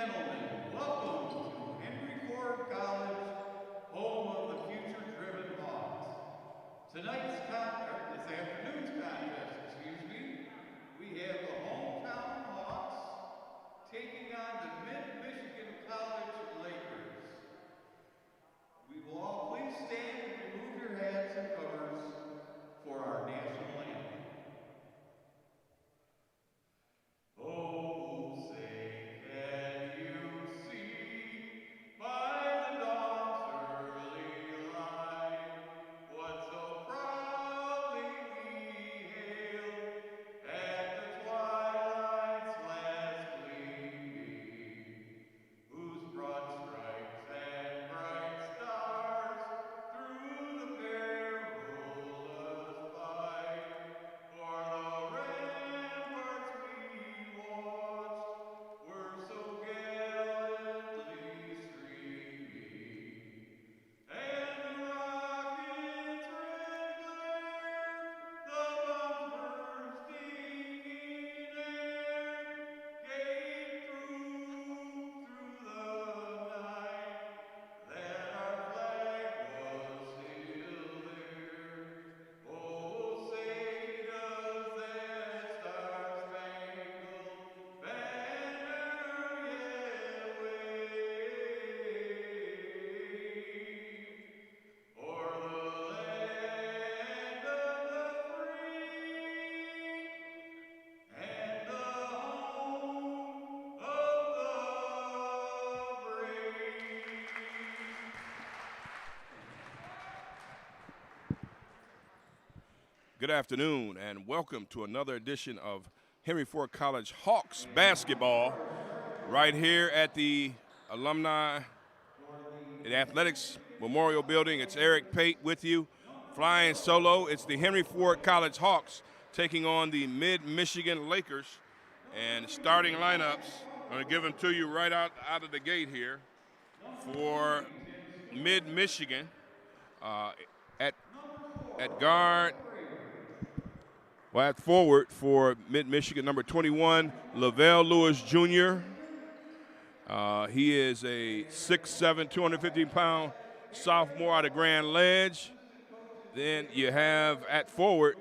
gentlemen, welcome to Henry Ford College, home of the future-driven Hawks. This afternoon's contest, we have the hometown Hawks taking on the Mid-Michigan College Lakers. We will all please stand and remove your hats and covers for our national anthem. Oh, say, can you see by the dawn's early light what so proudly we hailed at the twilight's last gleaming, whose broad stripes and bright stars through the perilous fight for the ramparts we watched were so gallantly streaming, and the rocket's red glare, the bombs bursting in air, gave proof through the night that our flag was still there. Oh, say does that star-spangled banner yet wave o'er the land of the free and the home of the brave. Good afternoon and welcome to another edition of Henry Ford College Hawks basketball right here at the Alumni and Athletics Memorial Building. It's Eric Pate with you, flying solo. It's the Henry Ford College Hawks taking on the Mid-Michigan Lakers. And starting lineups, I'm going to give them to you right out of the gate here for Mid-Michigan. At guard, at forward for Mid-Michigan, number 21, Lavelle Lewis Jr. He is a 6'7", 250-pound sophomore out of Grand Ledge. Then you have at forward,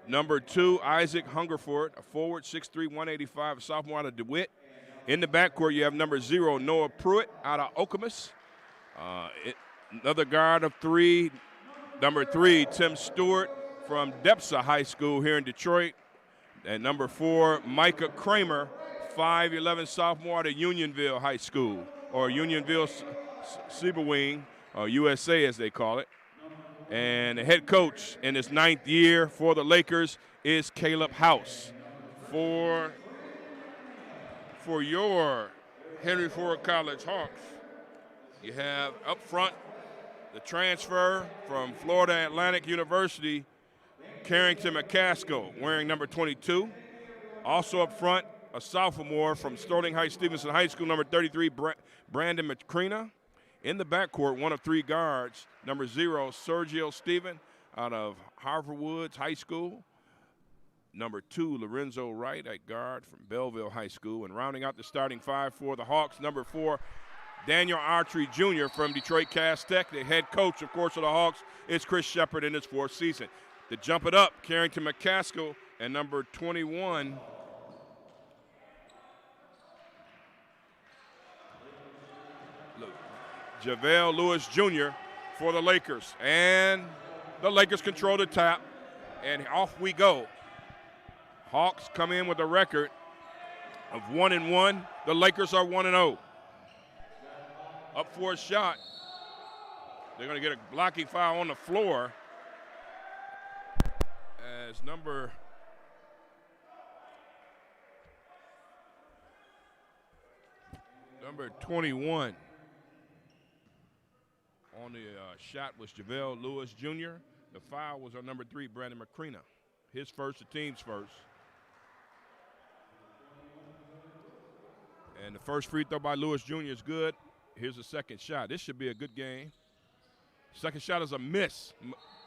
number 2, Isaac Hungerford, a forward, 6'3", 185, a sophomore out of DeWitt. In the backcourt, you have number 0, Noah Pruitt out of Okemos. Another guard of 3, number 3, Tim Stewart from Depsa High School here in Detroit. And number 4, Micah Kramer, 5'11", sophomore out of Unionville High School, or Unionville Seberwing, or USA as they call it. And the head coach in his 9th year for the Lakers is Caleb House. For your Henry Ford College Hawks, you have up front the transfer from Florida Atlantic University, Carrington McCaskill, wearing number 22. Also up front, a sophomore from Sterling Heights Stevenson High School, number 33, Brandon McCrena. In the backcourt, one of 3 guards, number 0, Sergio Stephen out of Harvard Woods High School. Number 2, Lorenzo Wright at guard from Belleville High School. And rounding out the starting 5 for the Hawks, number 4, Daniel Archery Jr. from Detroit Cass Tech. The head coach, of course, of the Hawks is Chris Shepard in his 4th season. To jump it up, Carrington McCaskill and number 21, Lavelle Lewis Jr. for the Lakers. And the Lakers control the tap, and off we go. Hawks come in with a record of 1-1. The Lakers are 1-0. Up for a shot. They're going to get a blocking foul on the floor as number 21 on the shot was JaVale Lewis Jr. The foul was on number 3, Brandon McCrena. His first, the team's first. And the first free throw by Lewis Jr. is good. Here's the second shot. This should be a good game. Second shot is a miss.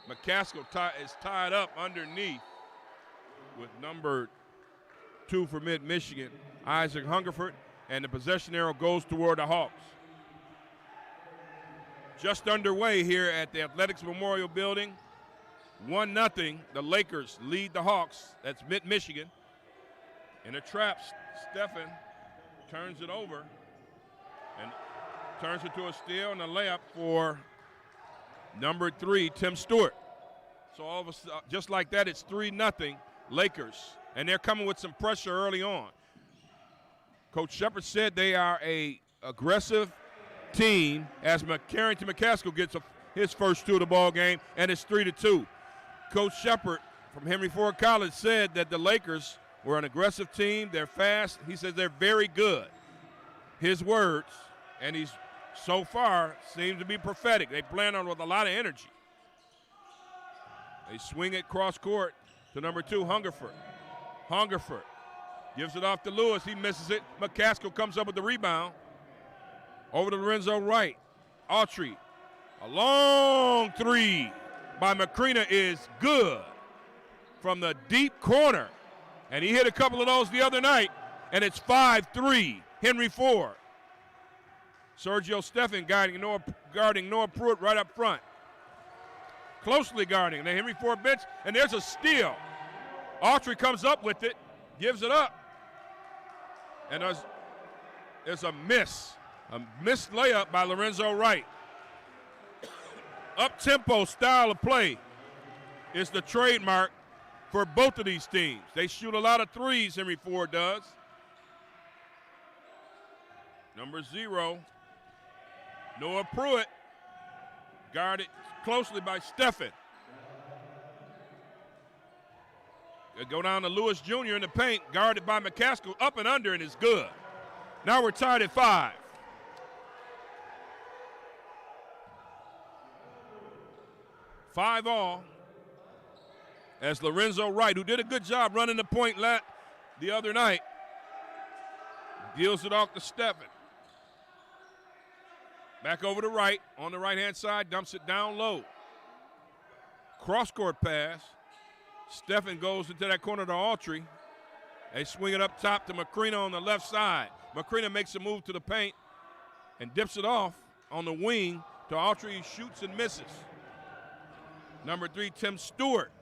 McCaskill is tied up underneath with number 2 for Mid-Michigan, Isaac Hungerford. and the possession arrow goes toward the Hawks. Just underway here at the Athletics Memorial Building. 1-0, the Lakers lead the Hawks. That's Mid-Michigan. In a trap, Stephen turns it over and turns it to a steal and a layup for number 3, Tim Stewart. So all of a sudden, just like that, it's 3-0 Lakers. And they're coming with some pressure early on. Coach Shepard said they are a aggressive team as Carrington McCaskill gets his first 2 of the ball game, and it's 3-2. Coach Shepard from Henry Ford College said that the Lakers were an aggressive team. They're fast. He says they're very good. His words, and he's so far seems to be prophetic. They plan on with a lot of energy. They swing it cross court to number 2, Hungerford. Hungerford gives it off to Lewis. He misses it. McCaskill comes up with the rebound. Over to Lorenzo Wright. Autry. A long 3 by Macrina is good from the deep corner. And he hit a couple of those the other night, and it's 5-3, Henry Ford. Sergio Stephan guarding Noah Pruitt right up front. Closely guarding the Henry Ford bench, and there's a steal. Autry comes up with it, gives it up. And there's a missed layup by Lorenzo Wright. Up-tempo style of play is the trademark for both of these teams. They shoot a lot of threes, Henry Ford does. Number 0, Noah Pruitt, guarded closely by Stephan. They go down to Lewis Jr. in the paint, guarded by McCaskill, up and under, and it's good. Now we're tied at 5. Five all. As Lorenzo Wright, who did a good job running the point the other night, deals it off to Stephan. Back over to Wright on the right-hand side, dumps it down low. Cross-court pass. Stephan goes into that corner to Autry. They swing it up top to Macrina on the left side. Macrina makes a move to the paint and dips it off on the wing to Autry. He shoots and misses. Number 3, Tim Stewart,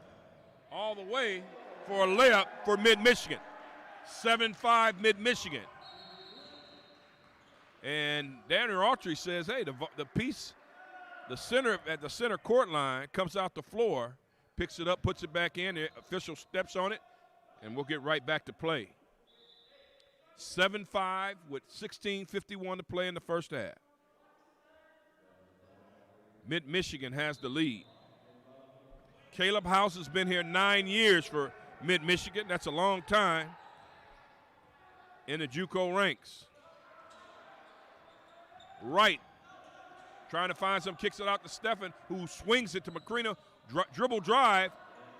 all the way for a layup for Mid-Michigan. 7-5 Mid-Michigan. And Daniel Autry says, hey, the piece, the center at the center court line comes out the floor, picks it up, puts it back in. The official steps on it, and we'll get right back to play. 7-5 with 16:51 to play in the first half. Mid-Michigan has the lead. Caleb House has been here 9 years for Mid-Michigan. That's a long time in the JUCO ranks. Wright trying to find some, kicks it out to Stephan, who swings it to Macrina. Dribble drive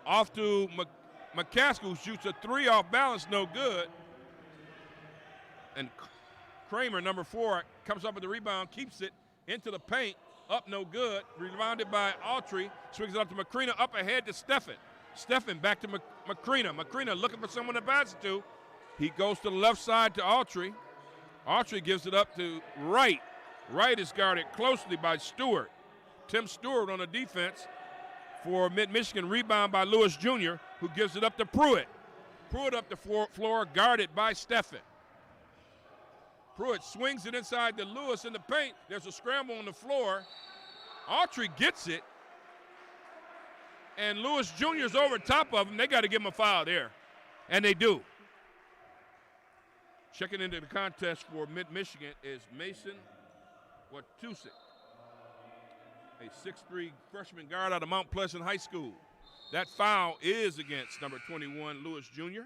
off to McCaskill, who shoots a 3 off balance, no good. And Kramer, number 4, comes up with the rebound, keeps it into the paint, up no good. Rebounded by Autry, swings it up to Macrina, up ahead to Stephan. Stephan back to Macrina. Macrina looking for someone to pass it to. He goes to the left side to Autry. Autry gives it up to Wright. Wright is guarded closely by Stewart. Tim Stewart on the defense for Mid-Michigan. Rebound by Lewis Jr., who gives it up to Pruitt. Pruitt up the floor, guarded by Stephan. Pruitt swings it inside to Lewis in the paint. There's a scramble on the floor. Autry gets it. And Lewis Jr. is over top of him. They got to give him a foul there. And they do. Checking into the contest for Mid-Michigan is Mason Watusik, a 6'3" freshman guard out of Mount Pleasant High School. That foul is against number 21, Lewis Jr.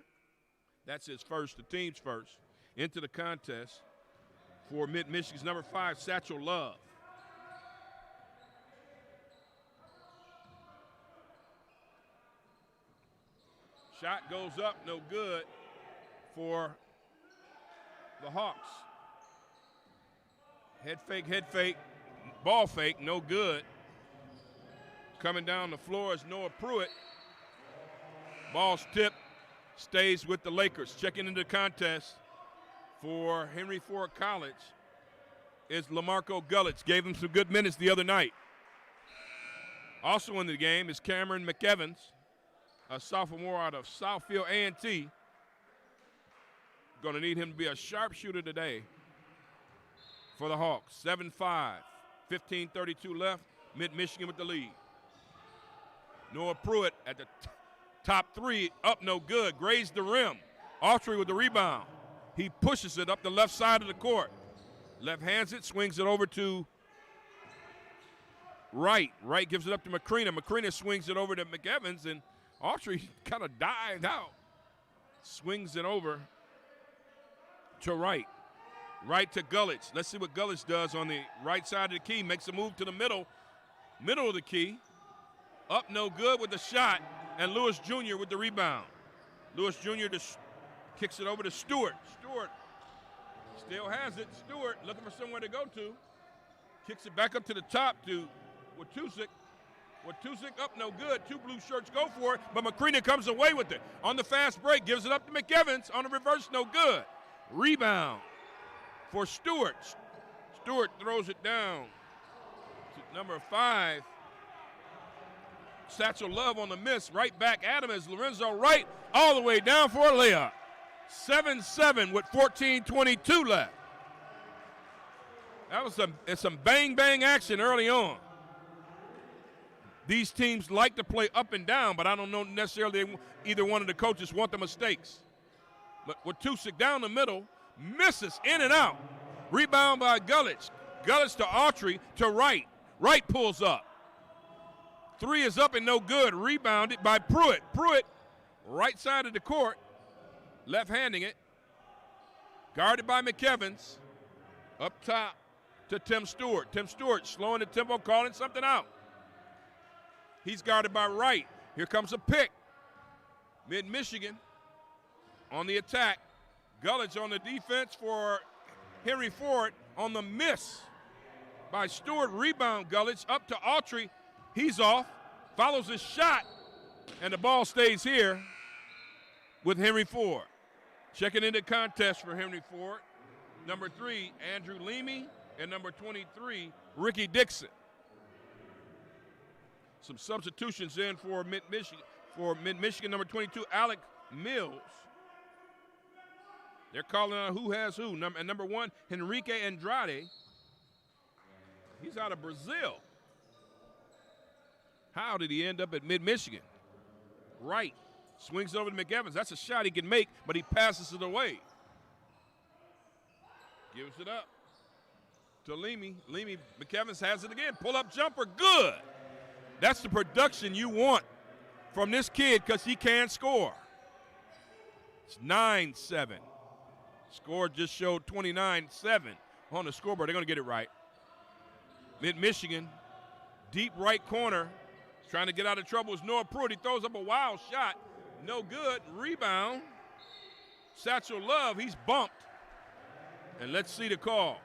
That's his first, the team's first. Into the contest for Mid-Michigan's number 5, Satchel Love. Shot goes up, no good for the Hawks. Head fake, ball fake, no good. Coming down the floor is Noah Pruitt. Ball's tipped, stays with the Lakers. Checking into the contest for Henry Ford College is LaMarco Gullitz. Gave him some good minutes the other night. Also in the game is Cameron McEvans, a sophomore out of Southfield A&T. Going to need him to be a sharpshooter today for the Hawks. 7-5, 15:32 left. Mid-Michigan with the lead. Noah Pruitt at the top three, up no good. Grazed the rim. Autry with the rebound. He pushes it up the left side of the court. Left hands it, swings it over to Wright. Wright gives it up to McCrena. McCrena swings it over to McEvans, and Autry kind of dived out. Swings it over to Wright. Right to Gullitz. Let's see what Gullitz does on the right side of the key. Makes a move to the middle of the key. Up no good with the shot, and Lewis Jr. with the rebound. Lewis Jr. Kicks it over to Stewart. Stewart still has it. Stewart looking for somewhere to go to. Kicks it back up to the top to Watusik. Watusik up no good. Two blue shirts go for it, but McCrena comes away with it. On the fast break, gives it up to McEvans. On the reverse, no good. Rebound for Stewart. Stewart throws it down to number 5. Satchel Love on the miss. Right back at him is Lorenzo Wright all the way down for a layup. 7-7 with 14:22 left. That was some bang-bang action early on. These teams like to play up and down, but I don't know necessarily either one of the coaches want the mistakes. But Watusik down the middle, misses in and out. Rebound by Gullitz. Gullitz to Autry to Wright. Wright pulls up. 3 is up and no good. Rebounded by Pruitt. Pruitt, right side of the court, left-handing it. Guarded by McEvans. Up top to Tim Stewart. Tim Stewart slowing the tempo, calling something out. He's guarded by Wright. Here comes a pick. Mid-Michigan on the attack. Gullitz on the defense for Henry Ford on the miss by Stewart. Rebound Gullitz up to Autry. He's off, follows his shot, and the ball stays here with Henry Ford. Checking into contest for Henry Ford, number 3, Andrew Leamy, and number 23, Ricky Dixon. Some substitutions in for Mid-Michigan. For Mid-Michigan, number 22, Alec Mills. They're calling out who has who. Number 1, Henrique Andrade. He's out of Brazil. How did he end up at Mid-Michigan? Right. Swings over to McEvans. That's a shot he can make, but he passes it away. Gives it up to Leamy. Leamy, McEvans has it again. Pull-up jumper, good. That's the production you want from this kid because he can score. It's 9-7. Score just showed 29-7 on the scoreboard. They're going to get it right. Mid-Michigan, deep right corner. Trying to get out of trouble is Noah Pruitt. He throws up a wild shot. No good. Rebound. Satchel Love, he's bumped. And let's see the call.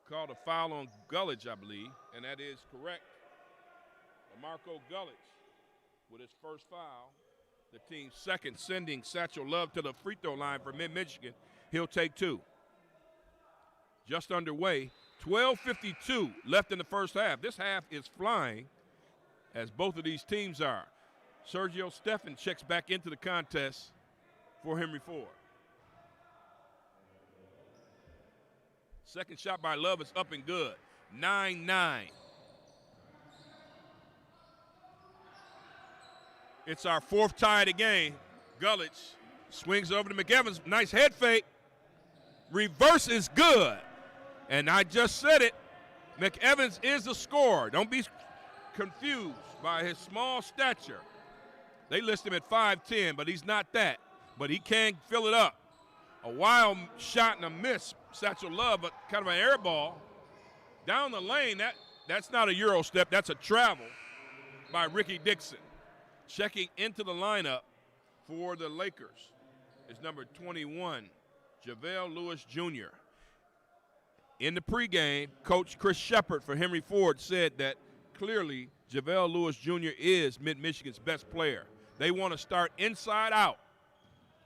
Called a foul on Gullitz, I believe, and that is correct. Marco Gullitz with his first foul. The team's second, sending Satchel Love to the free throw line for Mid-Michigan. He'll take 2. Just underway. 12:52 left in the first half. This half is flying, as both of these teams are. Sergio Steffen checks back into the contest for Henry Ford. Second shot by Love is up and good. 9-9. It's our 4th tie of the game. Gullitz swings over to McEvans. Nice head fake. Reverse is good. And I just said it, McEvans is a scorer. Don't be confused by his small stature. They list him at 5'10", but he's not that. But he can fill it up. A wild shot and a miss. Satchel Love, but kind of an air ball. Down the lane, that's not a Euro step. That's a travel by Ricky Dixon. Checking into the lineup for the Lakers is number 21, Lavelle Lewis Jr. In the pregame, Coach Chris Shepard for Henry Ford said that clearly Lavelle Lewis Jr. is Mid-Michigan's best player. They want to start inside out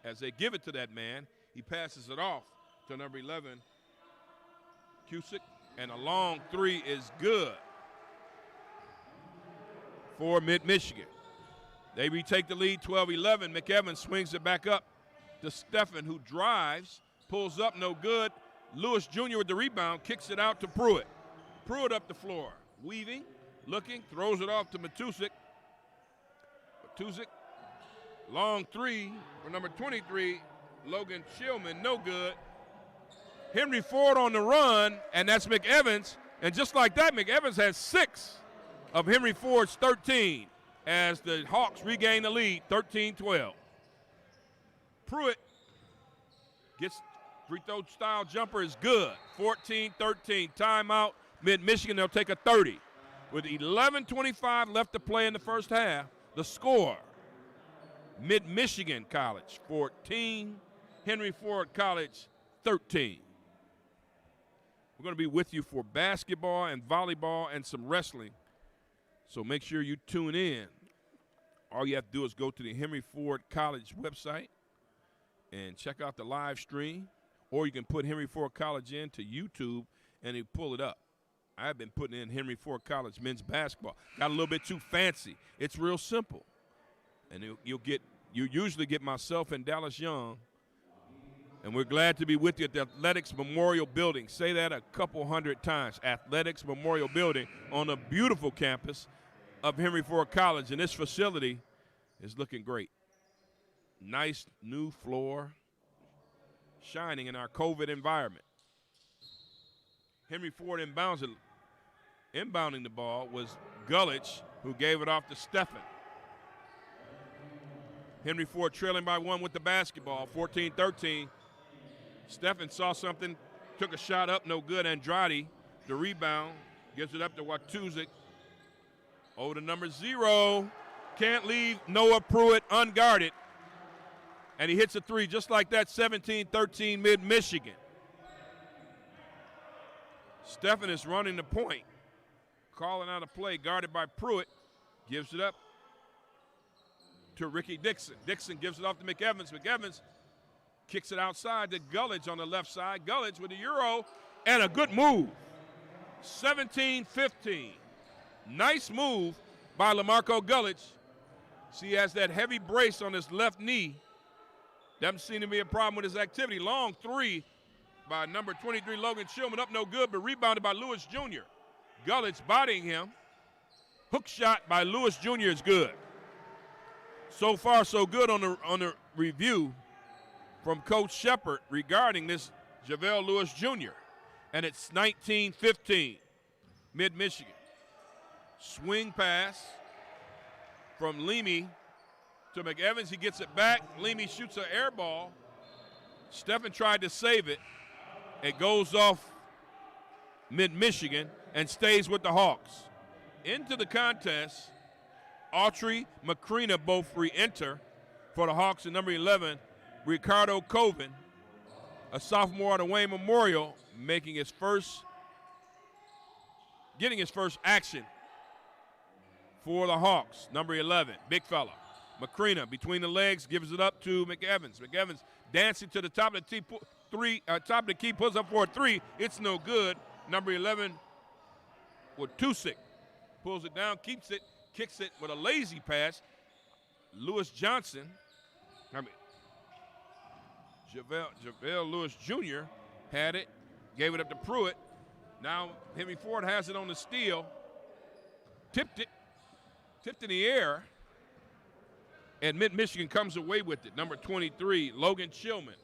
as they give it to that man. He passes it off to number 11, Watusik, and a long three is good for Mid-Michigan. They retake the lead 12-11. McEvans swings it back up to Stephen, who drives, pulls up, no good. Lewis Jr. with the rebound, kicks it out to Pruitt. Pruitt up the floor, weaving, looking, throws it off to Watusik. Watusik, long three for number 23, Logan Shillman, no good. Henry Ford on the run, and that's McEvans. And just like that, McEvans has 6 of Henry Ford's 13 as the Hawks regain the lead, 13-12. Pruitt gets free throw style jumper is good, 14-13. Timeout, Mid-Michigan, they'll take a 30. With 11:25 left to play in the first half, the score, Mid-Michigan College 14, Henry Ford College 13. We're going to be with you for basketball and volleyball and some wrestling, so make sure you tune in. All you have to do is go to the Henry Ford College website and check out the live stream, or you can put Henry Ford College into YouTube and you pull it up. I've been putting in Henry Ford College men's basketball. Got a little bit too fancy. It's real simple. And you usually get myself and Dallas Young, and we're glad to be with you at the Athletics Memorial Building. Say that a couple hundred times. Athletics Memorial Building on a beautiful campus of Henry Ford College, and this facility is looking great. Nice new floor, shining in our COVID environment. Henry Ford inbounding the ball was Gullich, who gave it off to Stephen. Henry Ford trailing by 1 with the basketball, 14-13. Stephen saw something, took a shot up, no good. Andrade, the rebound, gives it up to Watusik. Over to number 0. Can't leave Noah Pruitt unguarded. And he hits a three just like that, 17-13 Mid-Michigan. Stephen is running the point, calling out a play, guarded by Pruitt, gives it up to Ricky Dixon. Dixon gives it off to McEvans. McEvans kicks it outside to Gullich on the left side. Gullich with a euro and a good move. 17-15. Nice move by LaMarco Gullich. See, he has that heavy brace on his left knee. Doesn't seem to be a problem with his activity. Long three by number 23, Logan Shillman, up no good, but rebounded by Lewis Jr. Gullich bodying him. Hook shot by Lewis Jr. is good. So far, so good on the review from Coach Shepard regarding this Lavelle Lewis Jr. And it's 19-15, Mid-Michigan. Swing pass from Leamy to McEvans. He gets it back. Leamy shoots an air ball. Stephen tried to save it. It goes off Mid-Michigan and stays with the Hawks. Into the contest, Autry, Macrina both re-enter for the Hawks at number 11. Ricardo Coven, a sophomore out of Wayne Memorial, getting his first action for the Hawks. Number 11, big fella. Macrina between the legs gives it up to McEvans. McEvans dancing to the top of the key, pulls up for a three. It's no good. Number 11, Watusik pulls it down, keeps it, kicks it with a lazy pass. Lavelle Lewis Jr. had it, gave it up to Pruitt. Now Henry Ford has it on the steal. Tipped in the air, and Mid-Michigan comes away with it. Number 23, Logan Shillman.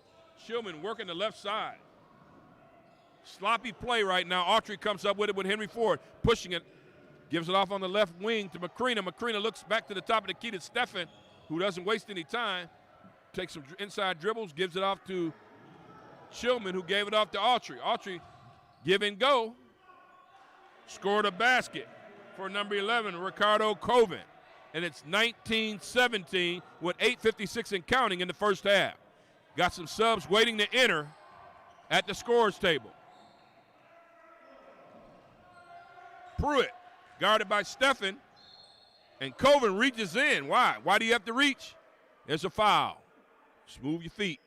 Shillman working the left side. Sloppy play right now. Autry comes up with it with Henry Ford, pushing it, gives it off on the left wing to Macrina. Macrina looks back to the top of the key to Stephen, who doesn't waste any time. Takes some inside dribbles, gives it off to Shillman, who gave it off to Autry. Autry, give and go, scored a basket for number 11, Ricardo Coven. And it's 19-17 with 8:56 and counting in the first half. Got some subs waiting to enter at the scorers table. Pruitt, guarded by Stephen, and Coven reaches in. Why? Why do you have to reach? There's a foul. Just move your feet.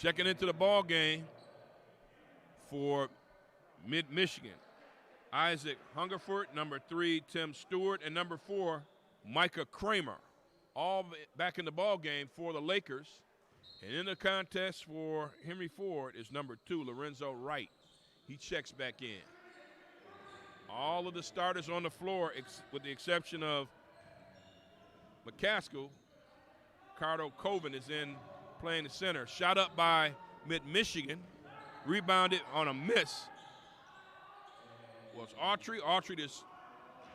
Checking into the ball game for Mid-Michigan. Isaac Hungerford, number 3, Tim Stewart, and number 4, Micah Kramer. All back in the ball game for the Lakers. And in the contest for Henry Ford is number 2, Lorenzo Wright. He checks back in. All of the starters on the floor, with the exception of McCaskill. Cardo Coven is in playing the center. Shot up by Mid-Michigan. Rebounded on a miss was Autry. Autry just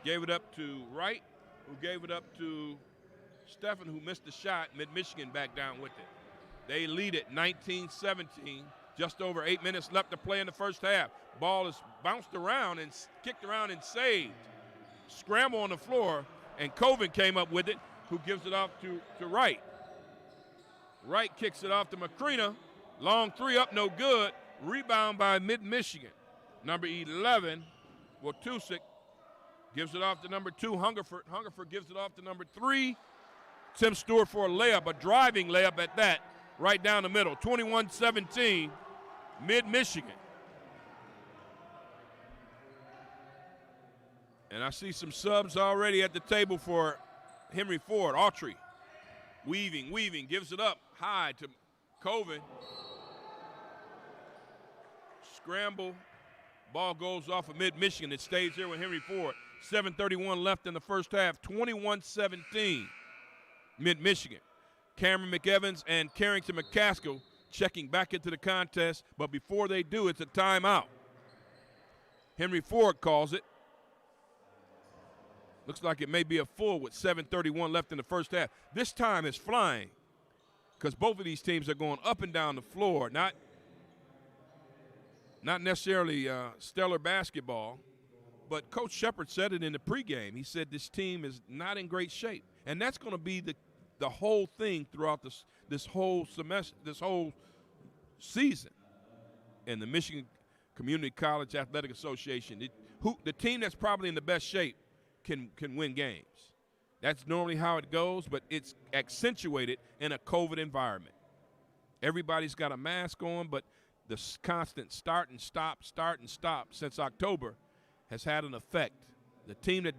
gave it up to Wright, who gave it up to Stephen, who missed the shot. Mid-Michigan back down with it. They lead it 19-17. Just over 8 minutes left to play in the first half. Ball is bounced around and kicked around and saved. Scramble on the floor, and Coven came up with it, who gives it off to Wright. Wright kicks it off to Macrina. Long 3 up, no good. Rebound by Mid-Michigan. Number 11, Watusik, gives it off to number 2, Hungerford. Hungerford gives it off to number 3, Tim Stewart, for a layup, a driving layup at that, right down the middle. 21-17, Mid-Michigan. And I see some subs already at the table for Henry Ford. Autry, weaving, gives it up high to Coven. Scramble, ball goes off of Mid-Michigan. It stays here with Henry Ford. 7:31 left in the first half. 21-17, Mid-Michigan. Cameron McEvans and Carrington McCaskill checking back into the contest, but before they do, it's a timeout. Henry Ford calls it. Looks like it may be a full with 7:31 left in the first half. This time is flying because both of these teams are going up and down the floor, not necessarily stellar basketball, but Coach Shepard said it in the pregame. He said this team is not in great shape, and that's going to be the whole thing throughout this whole semester, this whole season. And the Michigan Community College Athletic Association, the team that's probably in the best shape can win games. That's normally how it goes, but it's accentuated in a COVID environment. Everybody's got a mask on, but the constant start and stop since October has had an effect. The team that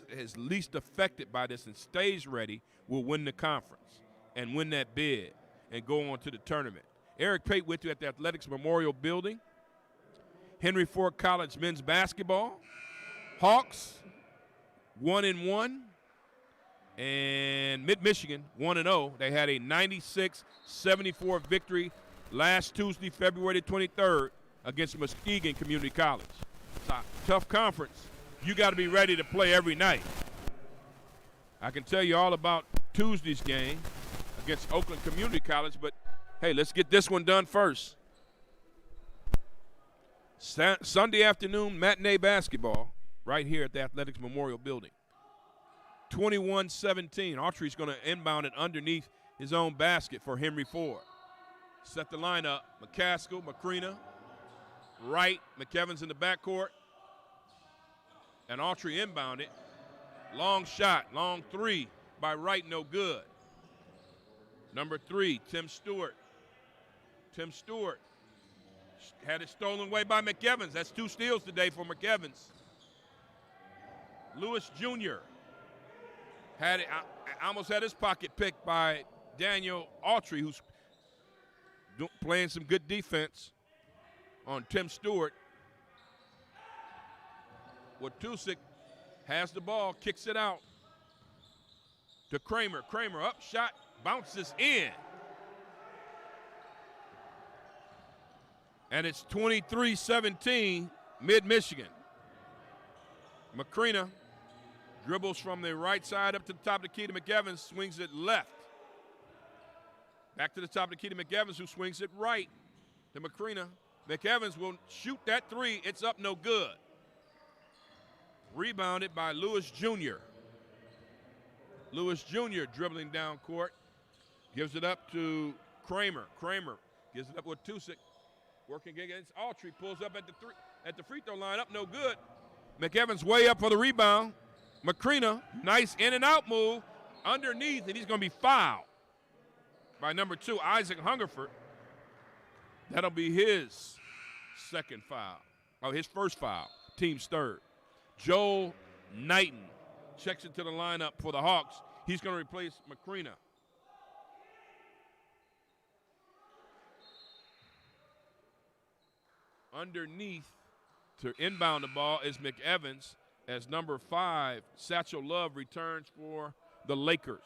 is least affected by this and stays ready will win the conference and win that bid and go on to the tournament. Eric Pate with you at the Athletics Memorial Building. Henry Ford College men's basketball. Hawks 1-1, and Mid-Michigan 1-0. They had a 96-74 victory last Tuesday, February 23rd, against Muskegon Community College. It's a tough conference. You got to be ready to play every night. I can tell you all about Tuesday's game against Oakland Community College, but hey, let's get this one done first. Sunday afternoon matinee basketball right here at the Athletics Memorial Building. 21-17. Autry's going to inbound it underneath his own basket for Henry Ford. Set the lineup. McCaskill, Macrina, Wright, McEvans in the backcourt. And Autry inbounded. Long shot, long 3 by Wright, no good. Number 3, Tim Stewart. Tim Stewart had it stolen away by McEvans. That's 2 steals today for McEvans. Lewis Jr. had it, almost had his pocket picked by Daniel Autry, who's playing some good defense on Tim Stewart. Watusik has the ball, kicks it out to Kramer. Kramer up, shot, bounces in. And it's 23-17, Mid-Michigan. Macrina dribbles from the right side up to the top of the key to McEvans, swings it left. Back to the top of the key to McEvans, who swings it right to Macrina. McEvans will shoot that 3. It's up, no good. Rebounded by Lewis Jr. Lewis Jr. dribbling down court. Gives it up to Kramer. Kramer gives it up with Watusik. Working against Autry. Pulls up at the free throw line. Up, no good. McEvans way up for the rebound. Macrina, nice in and out move underneath, and he's going to be fouled. by number 2, Isaac Hungerford. That'll be his second foul. Oh, his first foul. Team's third. Joel Knighton checks into the lineup for the Hawks. He's going to replace Macrina. Underneath to inbound the ball is McEvans as number 5, Satchel Love, returns for the Lakers.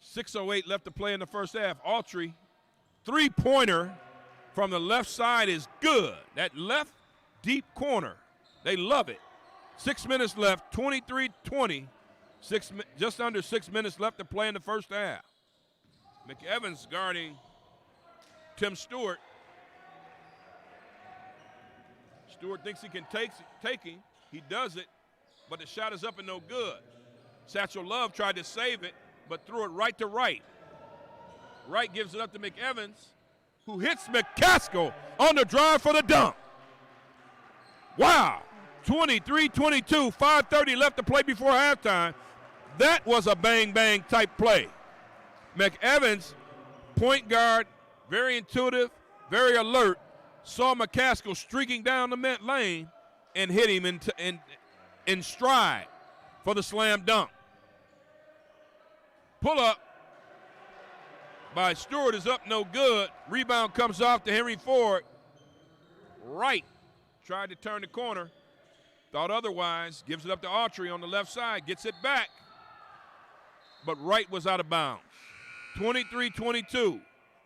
6:08 left to play in the first half. Autry, three-pointer from the left side is good. That left deep corner, they love it. 6 minutes left, 23-20. Just under 6 minutes left to play in the first half. McEvans guarding Tim Stewart. Stewart thinks he can take him. He does it, but the shot is up and no good. Satchel Love tried to save it, but threw it right to Wright. Wright gives it up to McEvans, who hits McCaskill on the drive for the dunk. Wow, 23-22, 5:30 left to play before halftime. That was a bang-bang type play. McEvans, point guard, very intuitive, very alert, saw McCaskill streaking down the lane and hit him in stride for the slam dunk. Pull up by Stewart is up, no good. Rebound comes off to Henry Ford. Wright tried to turn the corner, thought otherwise, gives it up to Autry on the left side, gets it back, but Wright was out of bounds. 23-22.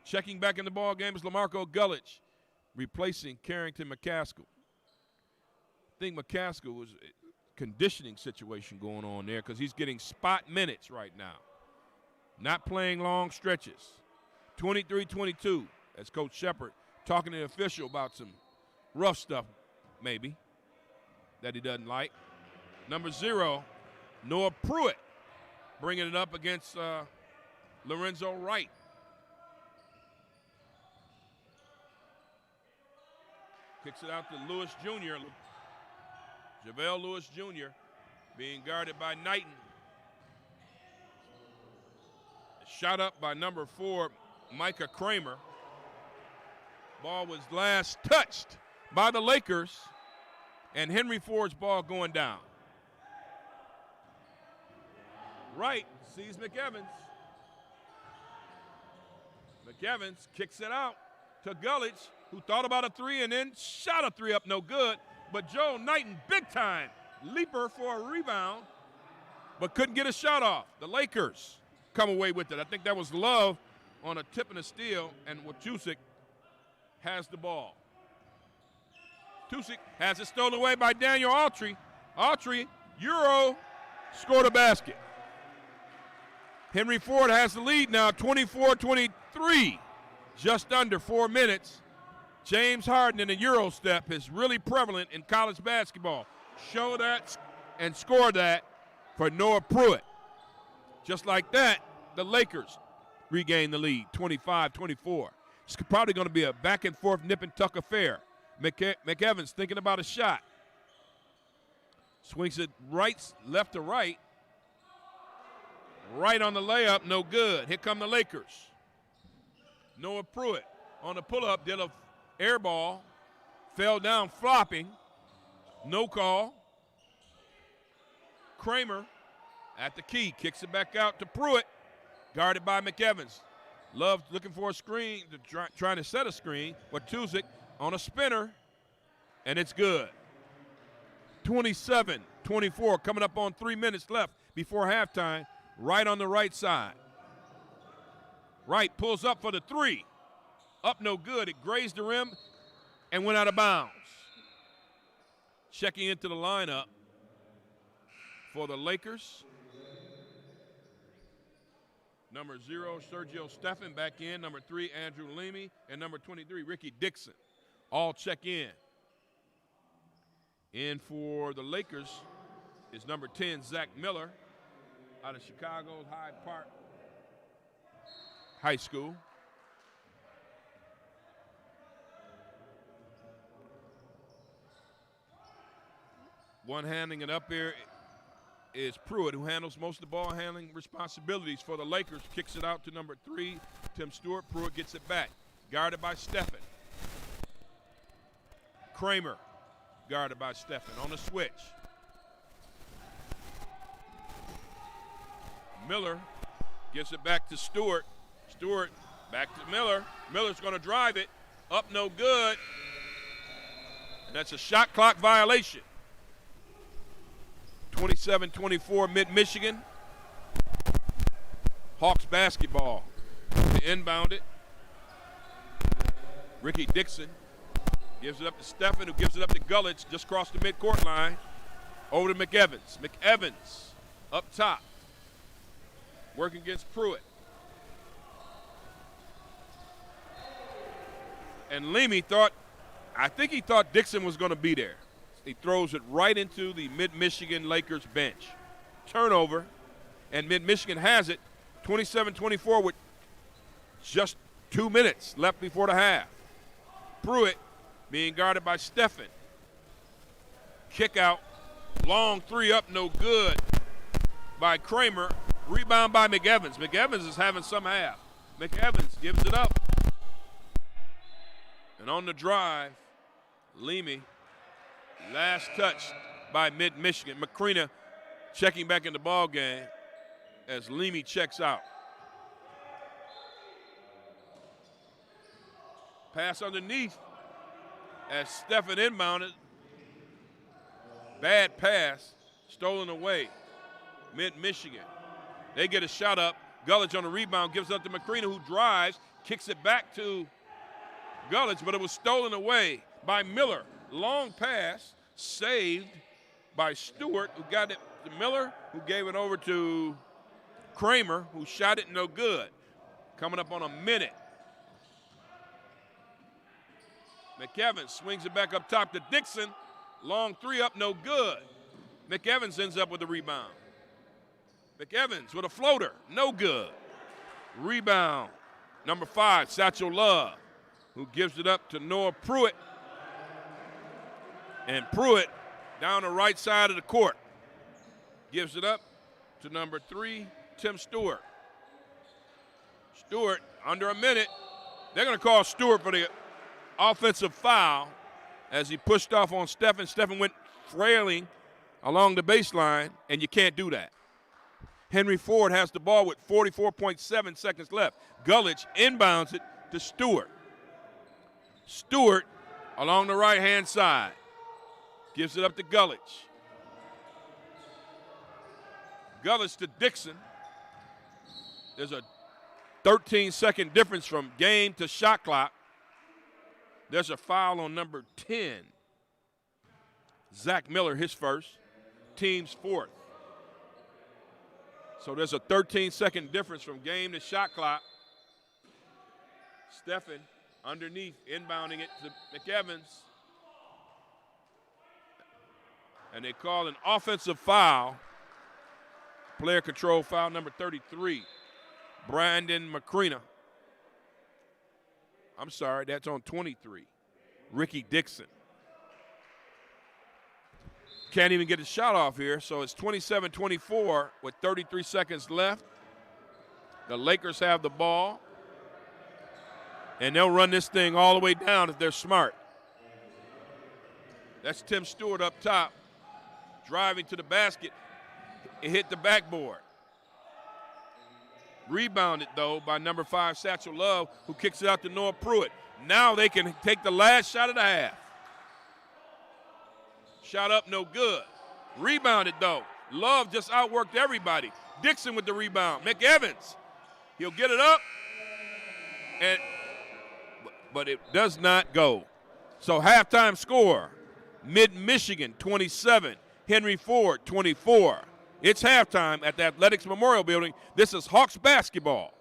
Checking back in the ball game is Lamarco Gullich, replacing Carrington McCaskill. I think McCaskill was a conditioning situation going on there because he's getting spot minutes right now. Not playing long stretches. 23-22, as Coach Shepard talking to the official about some rough stuff, maybe, that he doesn't like. Number 0, Noah Pruitt, bringing it up against Lorenzo Wright. Kicks it out to Lewis Jr., Lavelle Lewis Jr., being guarded by Knighton. Shot up by number 4, Micah Kramer. Ball was last touched by the Lakers, and Henry Ford's ball going down. Wright sees McEvans. McEvans kicks it out to Gullich, who thought about a three and then shot a three up, no good. But Joe Knighton, big time leaper for a rebound, but couldn't get a shot off. The Lakers come away with it. I think that was Love on a tip and a steal, and Watusik has the ball. Watusik has it stolen away by Daniel Autry. Autry, Euro, scored a basket. Henry Ford has the lead now, 24-23, just under 4 minutes. James Harden in the Euro step is really prevalent in college basketball. Show that and score that for Noah Pruitt. Just like that, the Lakers regain the lead, 25-24. It's probably going to be a back-and-forth nip-and-tuck affair. McEvans thinking about a shot. Swings it left to right. Right on the layup, no good. Here come the Lakers. Noah Pruitt on the pull-up, did a air ball, fell down flopping, no call. Kramer at the key, kicks it back out to Pruitt, guarded by McEvans. Love looking for a screen, trying to set a screen, but Watusik on a spinner, and it's good. 27-24, coming up on 3 minutes left before halftime, right on the right side. Wright pulls up for the three. Up no good. It grazed the rim and went out of bounds. Checking into the lineup for the Lakers. Number 0, Sergio Steffen back in. Number 3, Andrew Leamy. And number 23, Ricky Dixon. All check in. In for the Lakers is number 10, Zach Miller, out of Chicago's Hyde Park High School. One handing it up here is Pruitt, who handles most of the ball handling responsibilities for the Lakers. Kicks it out to number 3, Tim Stewart. Pruitt gets it back. Guarded by Steffen. Kramer, guarded by Steffen on the switch. Miller gives it back to Stewart. Stewart back to Miller. Miller's going to drive it. Up, no good. And that's a shot clock violation. 27-24 Mid-Michigan. Hawks basketball. They inbound it. Ricky Dixon gives it up to Steffen, who gives it up to Gullich just across the midcourt line. Over to McEvans. McEvans up top. Working against Pruitt. And Leamy I think he thought Dixon was going to be there. He throws it right into the Mid-Michigan Lakers bench. Turnover, and Mid-Michigan has it, 27-24 with just 2 minutes left before the half. Pruitt being guarded by Steffen. Kick out, long 3 up, no good by Kramer. Rebound by McEvans. McEvans is having some half. McEvans gives it up. And on the drive, Leamy, last touch by Mid-Michigan. McCrina checking back in the ball game as Leamy checks out. Pass underneath as Steffen inbounded. Bad pass, stolen away. Mid-Michigan. They get a shot up. Gullich on the rebound, gives it up to McCrina, who drives, kicks it back to Gullich, but it was stolen away by Miller. Long pass, saved by Stewart, who got it to Miller, who gave it over to Kramer, who shot it no good. Coming up on a minute. McEvans swings it back up top to Dixon. Long 3 up, no good. McEvans ends up with the rebound. McEvans with a floater, no good. Rebound, number 5, Satchel Love, who gives it up to Noah Pruitt. And Pruitt down the right side of the court. Gives it up to number 3, Tim Stewart. Stewart, under a minute. They're going to call Stewart for the offensive foul as he pushed off on Steffen. Steffen went frailing along the baseline, and you can't do that. Henry Ford has the ball with 44.7 seconds left. Gullich inbounds it to Stewart. Stewart along the right-hand side. Gives it up to Gullich. Gullich to Dixon. There's a 13-second difference from game to shot clock. There's a foul on number 10. Zach Miller, his first. Team's 4th. So there's a 13-second difference from game to shot clock. Steffen underneath, inbounding it to McEvans. And they call an offensive foul. Player control foul number 33. Brandon McCrina. I'm sorry, that's on 23. Ricky Dixon. Can't even get a shot off here, so it's 27-24 with 33 seconds left. The Lakers have the ball, and they'll run this thing all the way down if they're smart. That's Tim Stewart up top, driving to the basket. It hit the backboard. Rebounded, though, by number 5, Satchel Love, who kicks it out to Noah Pruitt. Now they can take the last shot of the half. Shot up, no good. Rebounded, though. Love just outworked everybody. Dixon with the rebound. McEvans, he'll get it up, but it does not go. So halftime score, Mid-Michigan 27, Henry Ford 24. It's halftime at the Athletics Memorial Building. This is Hawks basketball.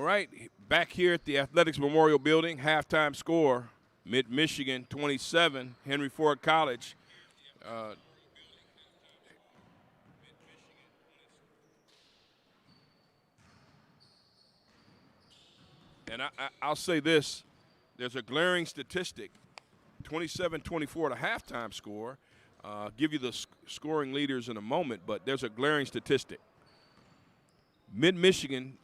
right, back here at the Athletics Memorial Building, halftime score, Mid-Michigan 27, Henry Ford College. And I'll say this, there's a glaring statistic, 27-24 the halftime score. Give you the scoring leaders in a moment, but there's a glaring statistic. Mid-Michigan,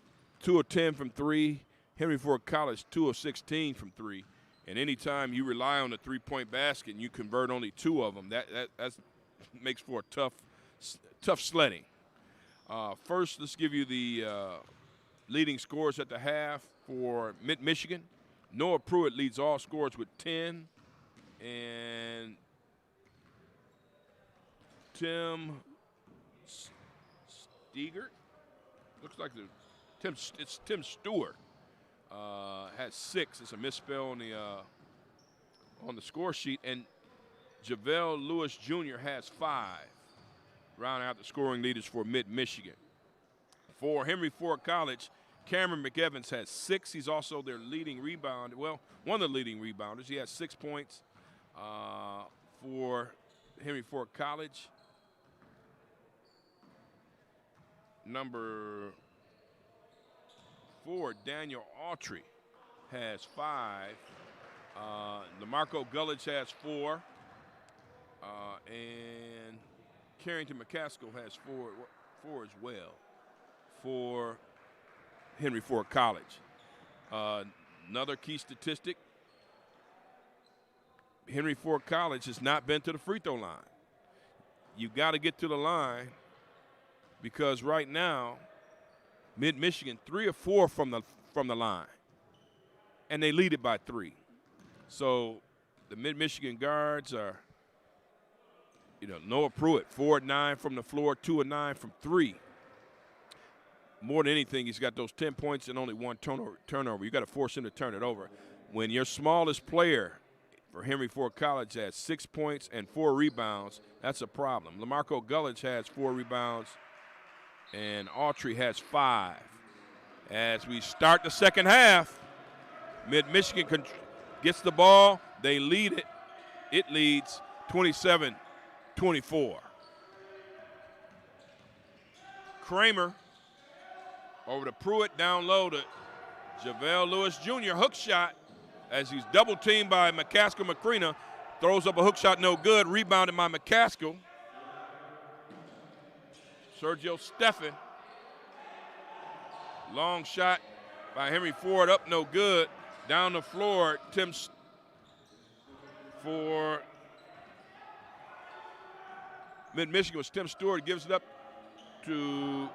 2 of 10 from 3. Henry Ford College, 2 of 16 from 3. And anytime you rely on the three-point basket and you convert only 2 of them, that makes for a tough sledding. First, let's give you the leading scores at the half for Mid-Michigan. Noah Pruitt leads all scores with 10. And Tim Steger, looks like it's Tim Stewart, has 6. It's a misspell on the score sheet. And Lavelle Lewis Jr. has 5, rounding out the scoring leaders for Mid-Michigan. For Henry Ford College, Cameron McEvans has 6. He's also their leading rebounder. Well, one of the leading rebounders. He has 6 points for Henry Ford College. Number 4, Daniel Autry, has 5. DeMarco Gulledge has 4. And Carrington McCaskill has 4 as well for Henry Ford College. Another key statistic, Henry Ford College has not been to the free throw line. You've got to get to the line because right now, Mid-Michigan 3 or 4 from the line, and they lead it by 3. So the Mid-Michigan guards are, Noah Pruitt, 4 of 9 from the floor, 2 of 9 from 3. More than anything, he's got those 10 points and only 1 turnover. You got to force him to turn it over. When your smallest player for Henry Ford College has 6 points and 4 rebounds, that's a problem. DeMarco Gulledge has 4 rebounds, and Autry has 5. As we start the second half, Mid-Michigan gets the ball. They lead it. It leads 27-24. Kramer over to Pruitt, down low to Lavelle Lewis Jr. Hook shot as he's double teamed by McCaskill. Macrina throws up a hook shot, no good. Rebounded by McCaskill. Sergio Steffen. Long shot by Henry Ford, up no good. Down the floor, for Mid-Michigan was Tim Stewart. Gives it up to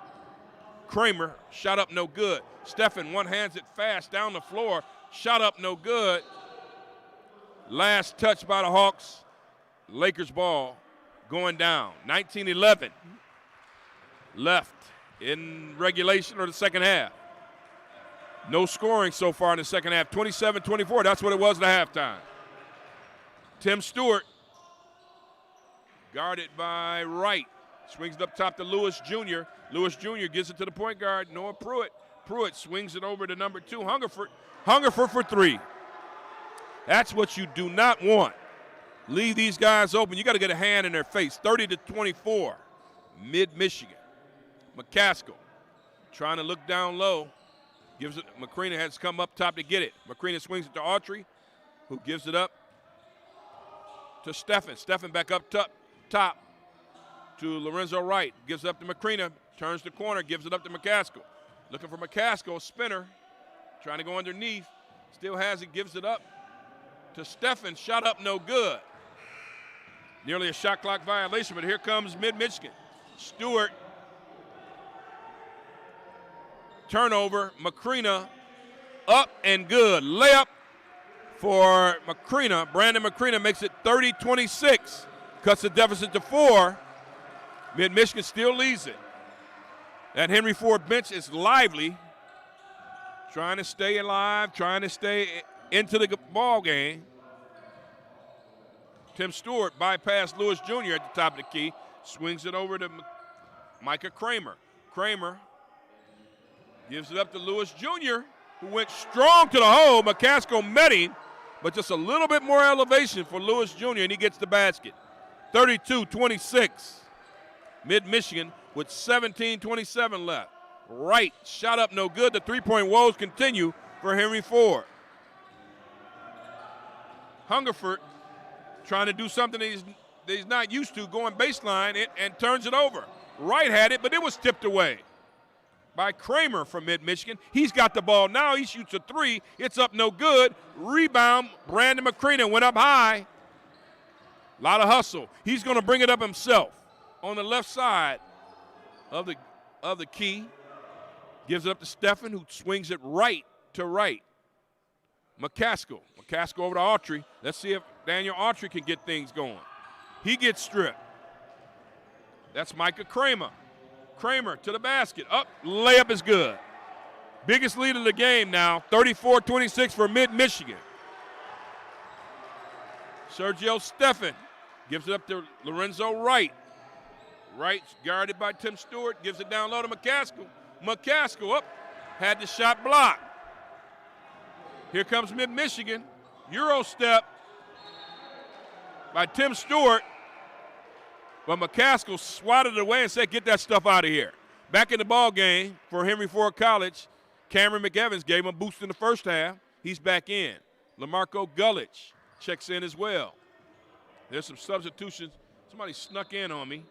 Kramer. Shot up no good. Steffen one-hands it fast down the floor. Shot up no good. Last touch by the Hawks. Lakers ball going down. 19-11 left in regulation or the second half. No scoring so far in the second half. 27-24, that's what it was at halftime. Tim Stewart, guarded by Wright. Swings it up top to Lewis Jr. Lewis Jr. gives it to the point guard, Noah Pruitt. Pruitt swings it over to number 2, Hungerford for 3. That's what you do not want. Leave these guys open. You got to get a hand in their face. 30-24, Mid-Michigan. McCaskill trying to look down low. Gives it, Macrina has come up top to get it. Macrina swings it to Autry, who gives it up to Steffen. Steffen back up top to Lorenzo Wright. Gives it up to Macrina, turns the corner, gives it up to McCaskill. Looking for McCaskill, spinner, trying to go underneath. Still has it, gives it up to Steffen. Shot up, no good. Nearly a shot clock violation, but here comes Mid-Michigan. Stewart. Turnover, Macrina up and good. Layup for Macrina. Brandon Macrina makes it 30-26. Cuts the deficit to 4. Mid-Michigan still leads it. That Henry Ford bench is lively. Trying to stay alive, trying to stay into the ball game. Tim Stewart bypassed Lewis Jr. at the top of the key. Swings it over to Micah Kramer. Kramer gives it up to Lewis Jr. who went strong to the hole. McCaskill met him, but just a little bit more elevation for Lewis Jr., and he gets the basket. 32-26. Mid-Michigan with 17:27 left. Right, shot up no good. The three-point woes continue for Henry Ford. Hungerford trying to do something that he's not used to, going baseline and turns it over. Wright had it, but it was tipped away by Kramer from Mid-Michigan. He's got the ball now. He shoots a three. It's up no good. Rebound, Brandon McCreena went up high. A lot of hustle. He's going to bring it up himself on the left side of the key. Gives it up to Steffen, who swings it right to right. McCaskill over to Autry. Let's see if Daniel Autry can get things going. He gets stripped. That's Micah Kramer. Kramer to the basket. Up, layup is good. Biggest lead of the game now, 34-26 for Mid-Michigan. Sergio Steffen gives it up to Lorenzo Wright. Wright's guarded by Tim Stewart, gives it down low to McCaskill. McCaskill up, had the shot blocked. Here comes Mid-Michigan. Euro step by Tim Stewart. But McCaskill swatted it away and said, get that stuff out of here. Back in the ball game for Henry Ford College, Cameron McEvans gave him a boost in the first half. He's back in. Lamarco Gullich checks in as well. There's some substitutions. Somebody snuck in on me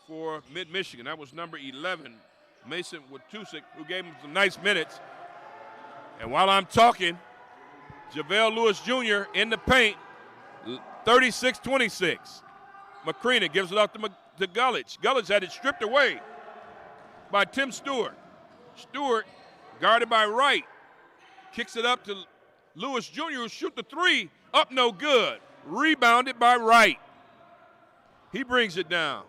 for Mid-Michigan. That was number 11, Mason Watusik, who gave him some nice minutes. And while I'm talking, Lavelle Lewis Jr. in the paint, 36-26. McCreena gives it up to Gullich. Gullich had it stripped away by Tim Stewart. Stewart, guarded by Wright, kicks it up to Lewis Jr., who shoot the three. Up no good. Rebounded by Wright. He brings it down.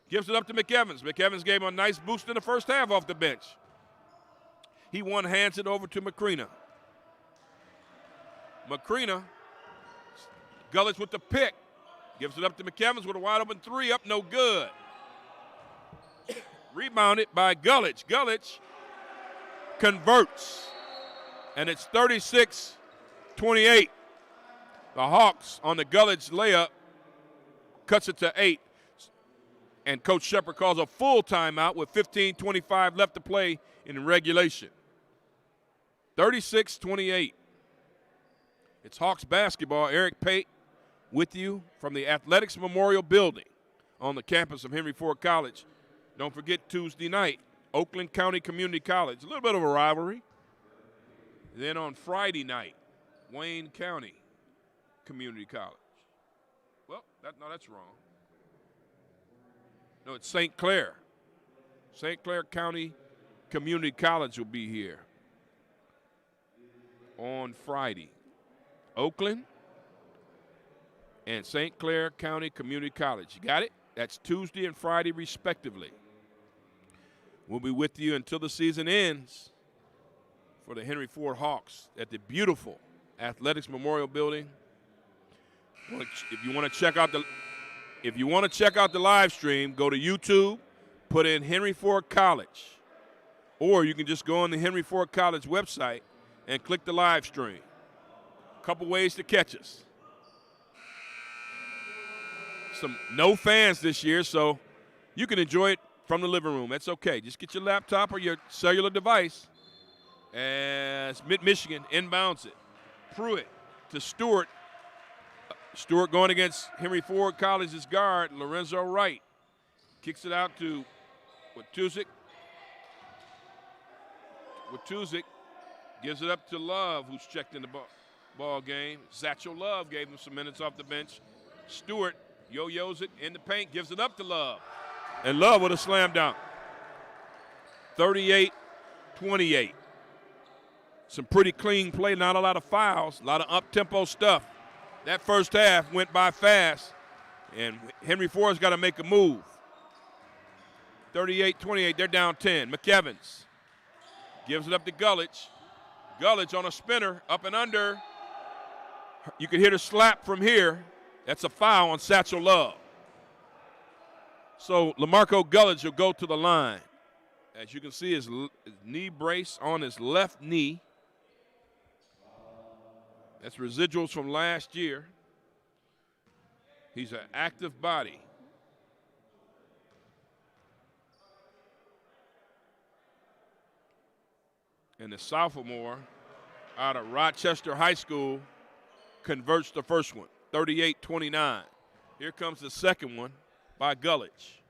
Gives it up to McEvans. McEvans gave him a nice boost in the first half off the bench. He hands it over to McCreena. McCreena, Gullich with the pick. Gives it up to McEvans with a wide open three. Up no good. Rebounded by Gullich. Gullich converts. And it's 36-28. The Hawks on the Gullich layup cuts it to 8. And Coach Shepard calls a full timeout with 15:25 left to play in regulation. 36-28. It's Hawks basketball. Eric Pate with you from the Athletics Memorial Building on the campus of Henry Ford College. Don't forget Tuesday night, Oakland County Community College. A little bit of a rivalry. Then on Friday night, Wayne County Community College. Well, that's wrong. No, it's St. Clair. St. Clair County Community College will be here on Friday. Oakland and St. Clair County Community College. You got it? That's Tuesday and Friday respectively. We'll be with you until the season ends for the Henry Ford Hawks at the beautiful Athletics Memorial Building. If you want to check out the live stream, go to YouTube, put in Henry Ford College, or you can just go on the Henry Ford College website and click the live stream. A couple ways to catch us. No fans this year, so you can enjoy it from the living room. That's okay. Just get your laptop or your cellular device. As Mid-Michigan inbounds it. Pruitt to Stewart. Stewart going against Henry Ford College's guard, Lorenzo Wright. Kicks it out to Watusik. Watusik gives it up to Love, who's checked in the ball game. Satchel Love gave him some minutes off the bench. Stewart yo-yos it in the paint, gives it up to Love. And Love with a slam dunk. 38-28. Some pretty clean play, not a lot of fouls, a lot of up-tempo stuff. That first half went by fast, and Henry Ford's got to make a move. 38-28, they're down 10. McEvans gives it up to Gullich. Gullich on a spinner, up and under. You can hear the slap from here. That's a foul on Satchel Love. So Lamarco Gullich will go to the line As you can see, his knee brace on his left knee. That's residuals from last year. He's an active body. And the sophomore out of Rochester High School converts the first one, 38-29. Here comes the second one by Gullich.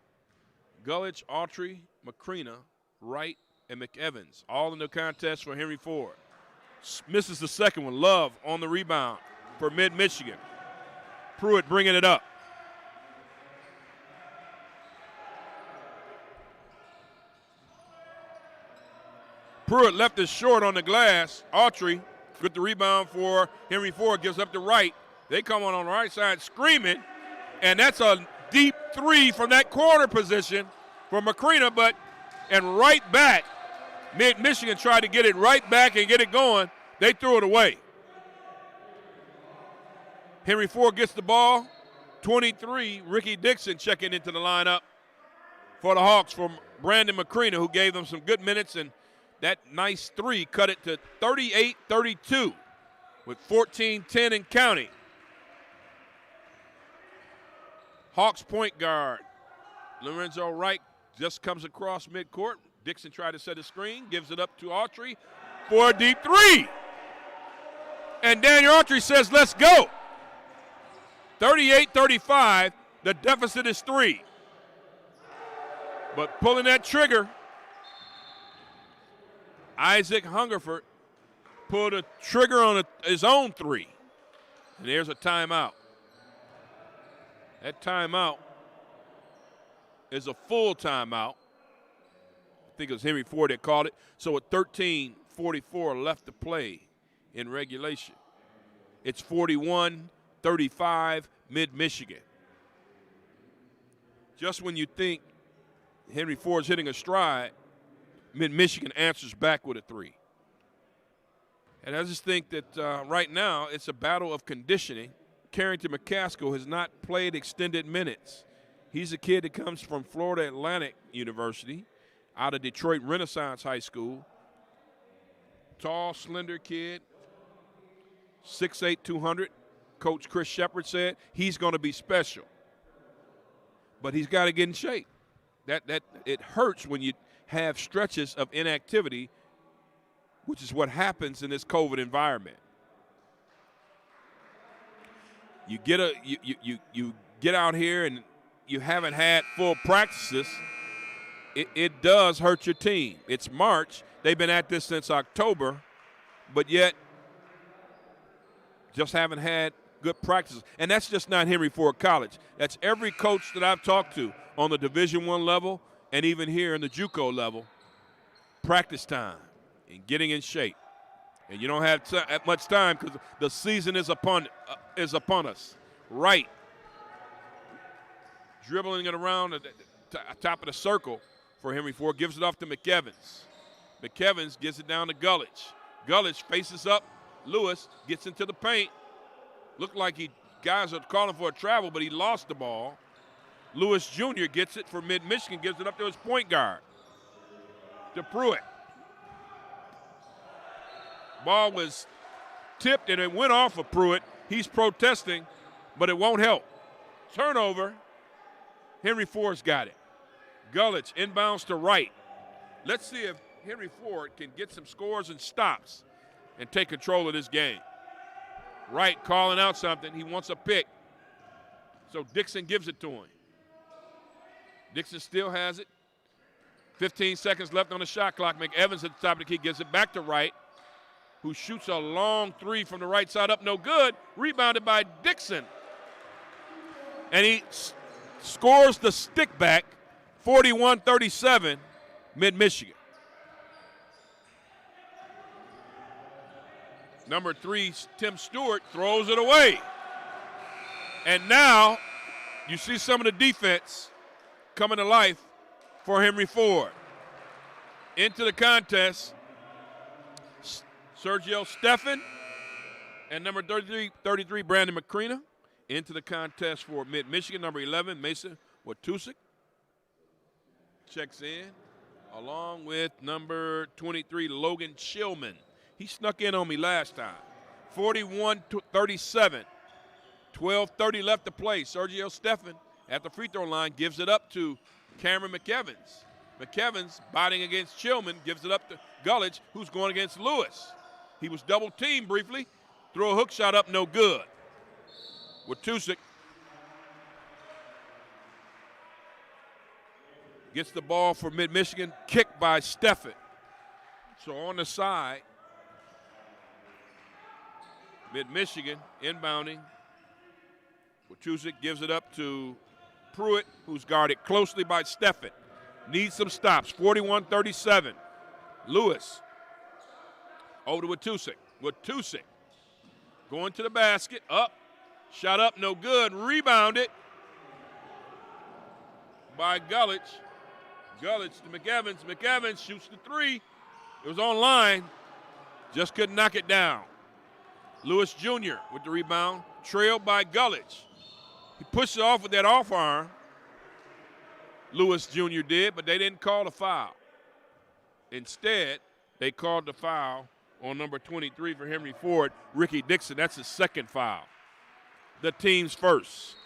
Gullich, Autry, McCrena, Wright, and McEvans, all in the contest for Henry Ford. Misses the second one. Love on the rebound for Mid-Michigan. Pruitt bringing it up. Pruitt left it short on the glass. Autry with the rebound for Henry Ford, gives up to Wright. They come on the right side screaming, and that's a deep three from that corner position for McCrena, and right back. Mid-Michigan tried to get it right back and get it going. They threw it away. Henry Ford gets the ball. 23, Ricky Dixon checking into the lineup for the Hawks from Brandon McCrena, who gave them some good minutes, and that nice three cut it to 38-32 with 14-10 and counting. Hawks point guard Lorenzo Wright just comes across midcourt. Dixon tried to set a screen, gives it up to Autry for a deep three. And Daniel Autry says, let's go. 38-35, the deficit is 3. But pulling that trigger, Isaac Hungerford pulled a trigger on his own 3. And there's a timeout. That timeout is a full timeout. I think it was Henry Ford that called it. So with 13:44 left to play in regulation, it's 41-35 Mid-Michigan. Just when you think Henry Ford's hitting a stride, Mid-Michigan answers back with a 3. And I just think that right now it's a battle of conditioning. Carrington McCaskill has not played extended minutes. He's a kid that comes from Florida Atlantic University, out of Detroit Renaissance High School. Tall, slender kid, 6'8", 200. Coach Chris Shepard said he's going to be special. But he's got to get in shape. That it hurts when you have stretches of inactivity, which is what happens in this COVID environment. You get out here and you haven't had full practices. It does hurt your team. It's March. They've been at this since October, but yet just haven't had good practices. And that's just not Henry Ford College. That's every coach that I've talked to on the Division I level and even here in the JUCO level. Practice time and getting in shape. And you don't have that much time because the season is upon us. Right. Dribbling it around at the top of the circle for Henry Ford. Gives it off to McEvans. McEvans gets it down to Gullich. Gullich faces up. Lewis gets into the paint. Looked like guys are calling for a travel, but he lost the ball. Lewis Jr. gets it for Mid-Michigan, gives it up to his point guard, to Pruitt. Ball was tipped and it went off of Pruitt. He's protesting, but it won't help. Turnover. Henry Ford's got it. Gullich inbounds to Wright. Let's see if Henry Ford can get some scores and stops and take control of this game. Wright calling out something. He wants a pick. So Dixon gives it to him. Dixon still has it. 15 seconds left on the shot clock. McEvans at the top of the key gives it back to Wright, who shoots a long 3 from the right side up, no good. Rebounded by Dixon. And he scores the stick back, 41-37, Mid-Michigan. Number 3, Tim Stewart, throws it away. And now you see some of the defense coming to life for Henry Ford. Into the contest, Sergio Steffen and number 33, Brandon McCrena. Into the contest for Mid-Michigan, number 11, Mason Watusik. Checks in. along with number 23, Logan Chillman. He snuck in on me last time. 41-37. 12:30 left to play. Sergio Steffen at the free throw line gives it up to Cameron McEvans. McEvans, biting against Chillman, gives it up to Gullich, who's going against Lewis. He was double-teamed briefly. Throw a hook shot up, no good. Watusik gets the ball for Mid-Michigan, kicked by Steffen. So on the side, Mid-Michigan inbounding. Watusik gives it up to Pruitt, who's guarded closely by Steffen. Needs some stops, 41-37. Lewis over to Watusik. Watusik going to the basket, up, shot up, no good, rebounded by Gullich. Gullich to McEvans. McEvans shoots the three. It was on line, just couldn't knock it down. Lewis Jr. with the rebound, trailed by Gullich. He pushed it off with that off arm. Lewis Jr. did, but they didn't call the foul. Instead, they called the foul on number 23 for Henry Ford, Ricky Dixon. That's his second foul. The team's first.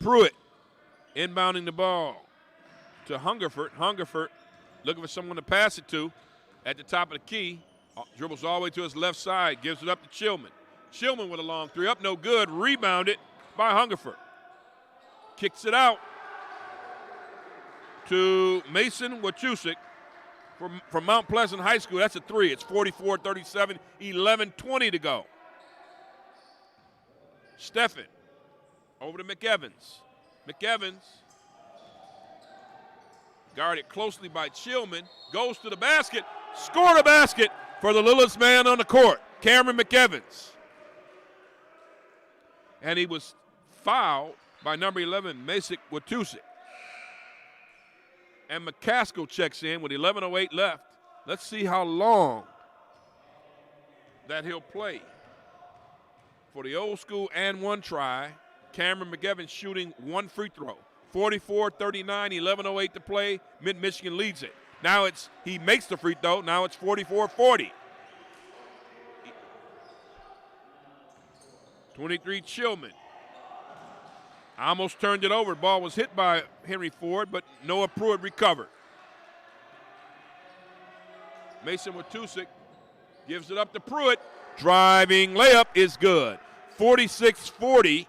Pruitt inbounding the ball to Hungerford. Hungerford looking for someone to pass it to at the top of the key. Dribbles all the way to his left side, gives it up to Chillman. Chillman with a long three, up no good, rebounded by Hungerford. Kicks it out to Mason Watusik from Mount Pleasant High School. That's a three. It's 44-37, 11:20 to go. Steffen over to McEvans. McEvans, guarded closely by Chillman, goes to the basket, scored a basket for the littlest man on the court, Cameron McEvans. And he was fouled by number 11, Mason Watusik. And McCaskill checks in with 11:08 left. Let's see how long that he'll play. For the old school and one try, Cameron McEvans shooting one free throw. 44-39, 11:08 to play. Mid-Michigan leads it. Now he makes the free throw. Now it's 44-40. 23 Chillman. Almost turned it over. The ball was hit by Henry Ford, but Noah Pruitt recovered. Mason Watusik gives it up to Pruitt. Driving layup is good. 46-40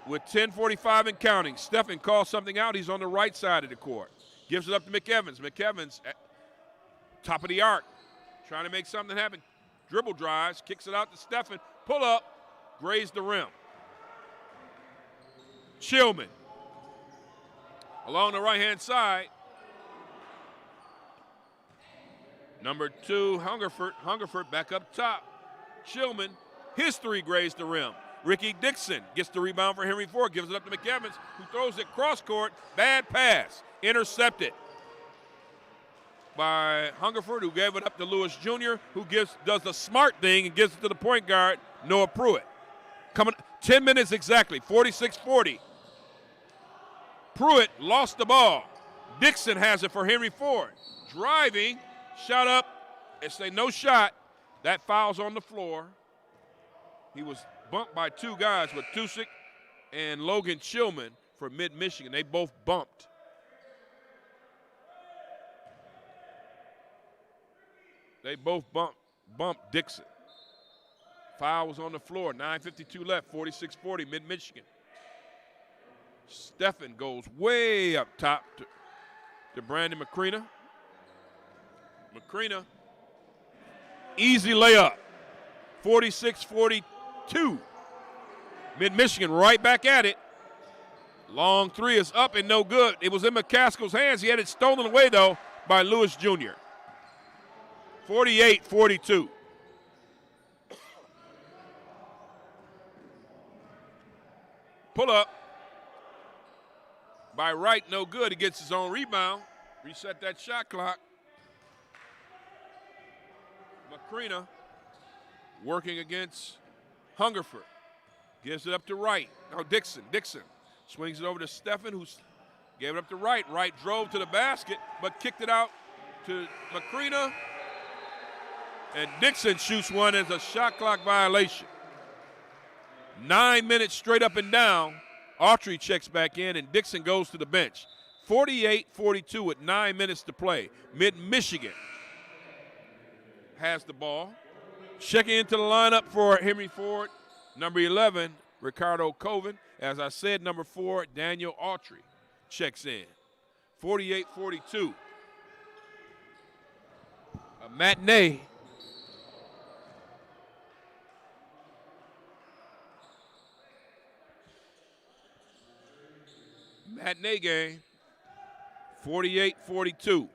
with 10:45 and counting. Steffen calls something out. He's on the right side of the court. Gives it up to McEvans. McEvans at top of the arc, trying to make something happen. Dribble drives, kicks it out to Steffen. Pull up, grazed the rim. Chillman along the right-hand side. Number 2, Hungerford. Hungerford back up top. Chillman, his three grazed the rim. Ricky Dixon gets the rebound for Henry Ford, gives it up to McEvans, who throws it cross court. Bad pass, intercepted by Hungerford, who gave it up to Lewis Jr., who does the smart thing and gives it to the point guard, Noah Pruitt. Coming 10 minutes exactly, 46-40. Pruitt lost the ball. Dixon has it for Henry Ford. Driving, shot up. It's a no shot. That foul's on the floor. He was bumped by two guys, Watusik and Logan Chillman for Mid-Michigan. They both bumped. They both bumped Dixon. Foul was on the floor, 9:52 left, 46-40, Mid-Michigan. Steffen goes way up top to Brandon Macrina. Macrina, easy layup, 46-42. Mid-Michigan right back at it. Long three is up and no good. It was in McCaskill's hands. He had it stolen away, though, by Lewis Jr. 48-42. Pull up by Wright, no good. He gets his own rebound. Reset that shot clock. Macrina working against Hungerford. Gives it up to Wright. Now Dixon. Swings it over to Steffen, who gave it up to Wright. Wright drove to the basket, but kicked it out to Macrina. And Dixon shoots one as a shot clock violation. 9 minutes straight up and down. Autry checks back in, and Dixon goes to the bench. 48-42 with 9 minutes to play. Mid-Michigan has the ball. Checking into the lineup for Henry Ford, number 11, Ricardo Coven. As I said, number 4, Daniel Autry checks in. 48-42. A matinee. Matinee game. 48-42.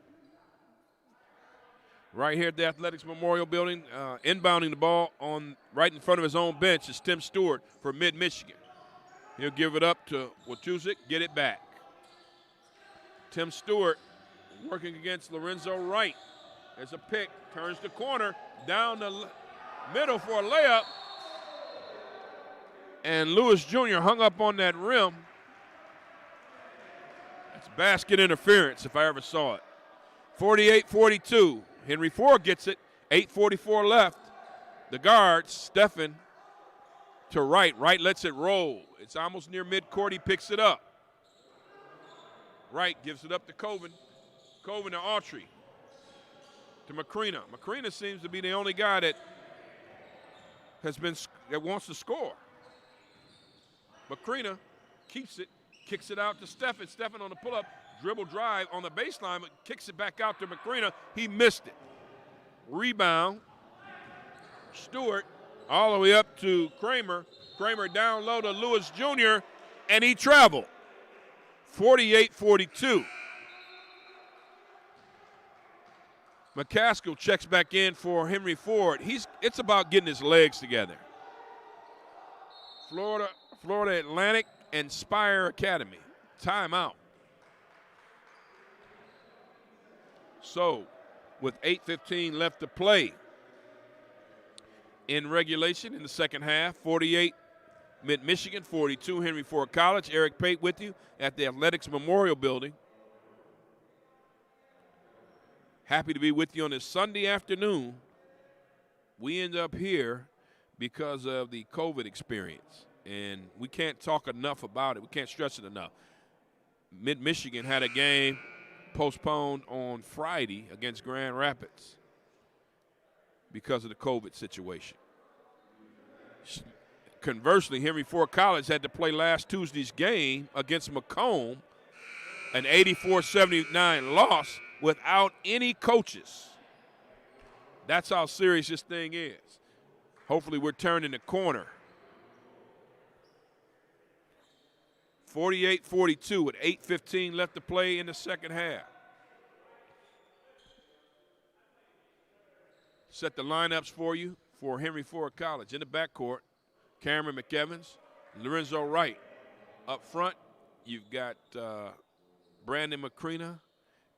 Right here at the Athletics Memorial Building, inbounding the ball on right in front of his own bench is Tim Stewart for Mid-Michigan. He'll give it up to Watusik, get it back. Tim Stewart working against Lorenzo Wright. There's a pick, turns the corner, down the middle for a layup. And Lewis Jr. hung up on that rim. That's basket interference if I ever saw it. 48-42. Henry Ford gets it. 8:44 left. The guard, Steffen, to Wright. Wright lets it roll. It's almost near midcourt. He picks it up. Wright gives it up to Coven. Coven to Autry. To Macrina. Macrina seems to be the only guy that wants to score. Macrina keeps it, kicks it out to Steffen. Steffen on the pull-up. Dribble drive on the baseline, but kicks it back out to Macrina. He missed it. Rebound. Stewart all the way up to Kramer. Kramer down low to Lewis Jr., and he traveled. 48-42. McCaskill checks back in for Henry Ford. It's about getting his legs together. Florida Atlantic and Spire Academy. Timeout. So, with 8:15 left to play in regulation in the second half, 48 Mid-Michigan, 42 Henry Ford College. Eric Pate with you at the Athletics Memorial Building. Happy to be with you on this Sunday afternoon. We end up here because of the COVID experience, and we can't talk enough about it. We can't stress it enough. Mid-Michigan had a game postponed on Friday against Grand Rapids because of the COVID situation. Conversely, Henry Ford College had to play last Tuesday's game against Macomb, an 84-79 loss without any coaches. That's how serious this thing is. Hopefully we're turning the corner. 48-42 with 8:15 left to play in the second half. Set the lineups for you for Henry Ford College. In the backcourt, Cameron McEvans, Lorenzo Wright. Up front, you've got Brandon Macrina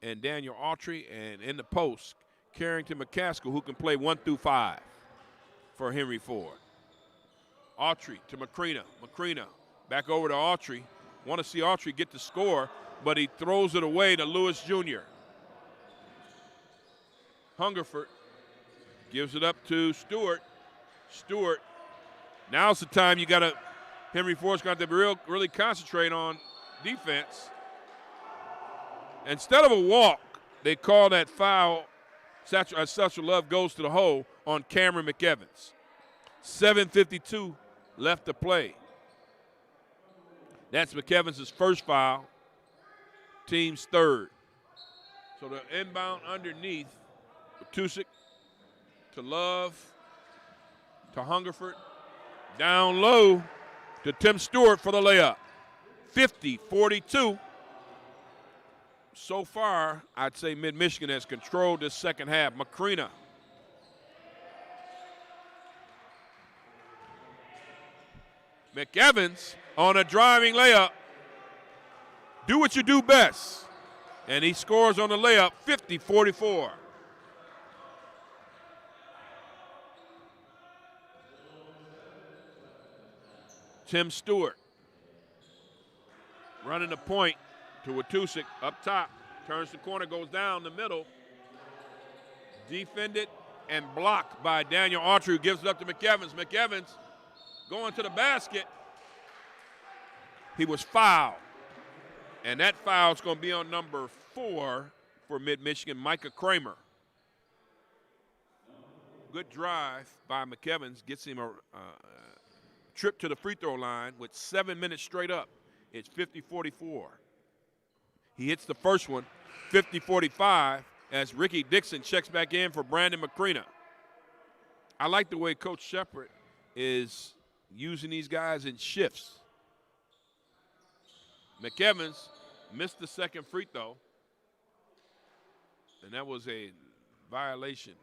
and Daniel Autry. And in the post, Carrington McCaskill, who can play 1 through 5 for Henry Ford. Autry to Macrina. Macrina back over to Autry. Want to see Autry get the score, but he throws it away to Lewis Jr. Hungerford gives it up to Stewart. Stewart. Now's the time Henry Ford's got to really concentrate on defense. Instead of a walk, they call that foul. Satchel Love goes to the hole on Cameron McEvans. 7:52 left to play. That's McEvans' first foul, team's third. So the inbound underneath, Watusik to Love, to Hungerford, down low to Tim Stewart for the layup. 50-42. So far, I'd say Mid-Michigan has controlled this second half. Macrina. McEvans on a driving layup. Do what you do best. And he scores on the layup, 50-44. Tim Stewart. Running the point to Watusik up top. Turns the corner, goes down the middle. Defended and blocked by Daniel Autry, who gives it up to McEvans. McEvans going to the basket. He was fouled. And that foul is going to be on number 4 for Mid-Michigan, Micah Kramer. Good drive by McEvans. Gets him a trip to the free throw line with 7 minutes straight up. It's 50-44. He hits the first one, 50-45, as Ricky Dixon checks back in for Brandon McCreena. I like the way Coach Shepard is using these guys in shifts. McEvans missed the second free throw, and that was a violation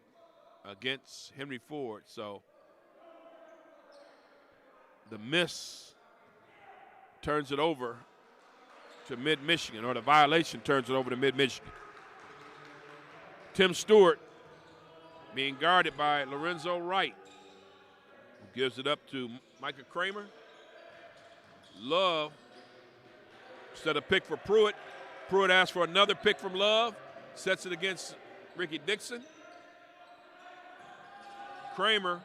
against Henry Ford. So the miss turns it over to Mid-Michigan, or the violation turns it over to Mid-Michigan. Tim Stewart being guarded by Lorenzo Wright, who gives it up to Micah Kramer. Love set a pick for Pruitt. Pruitt asks for another pick from Love, sets it against Ricky Dixon. Kramer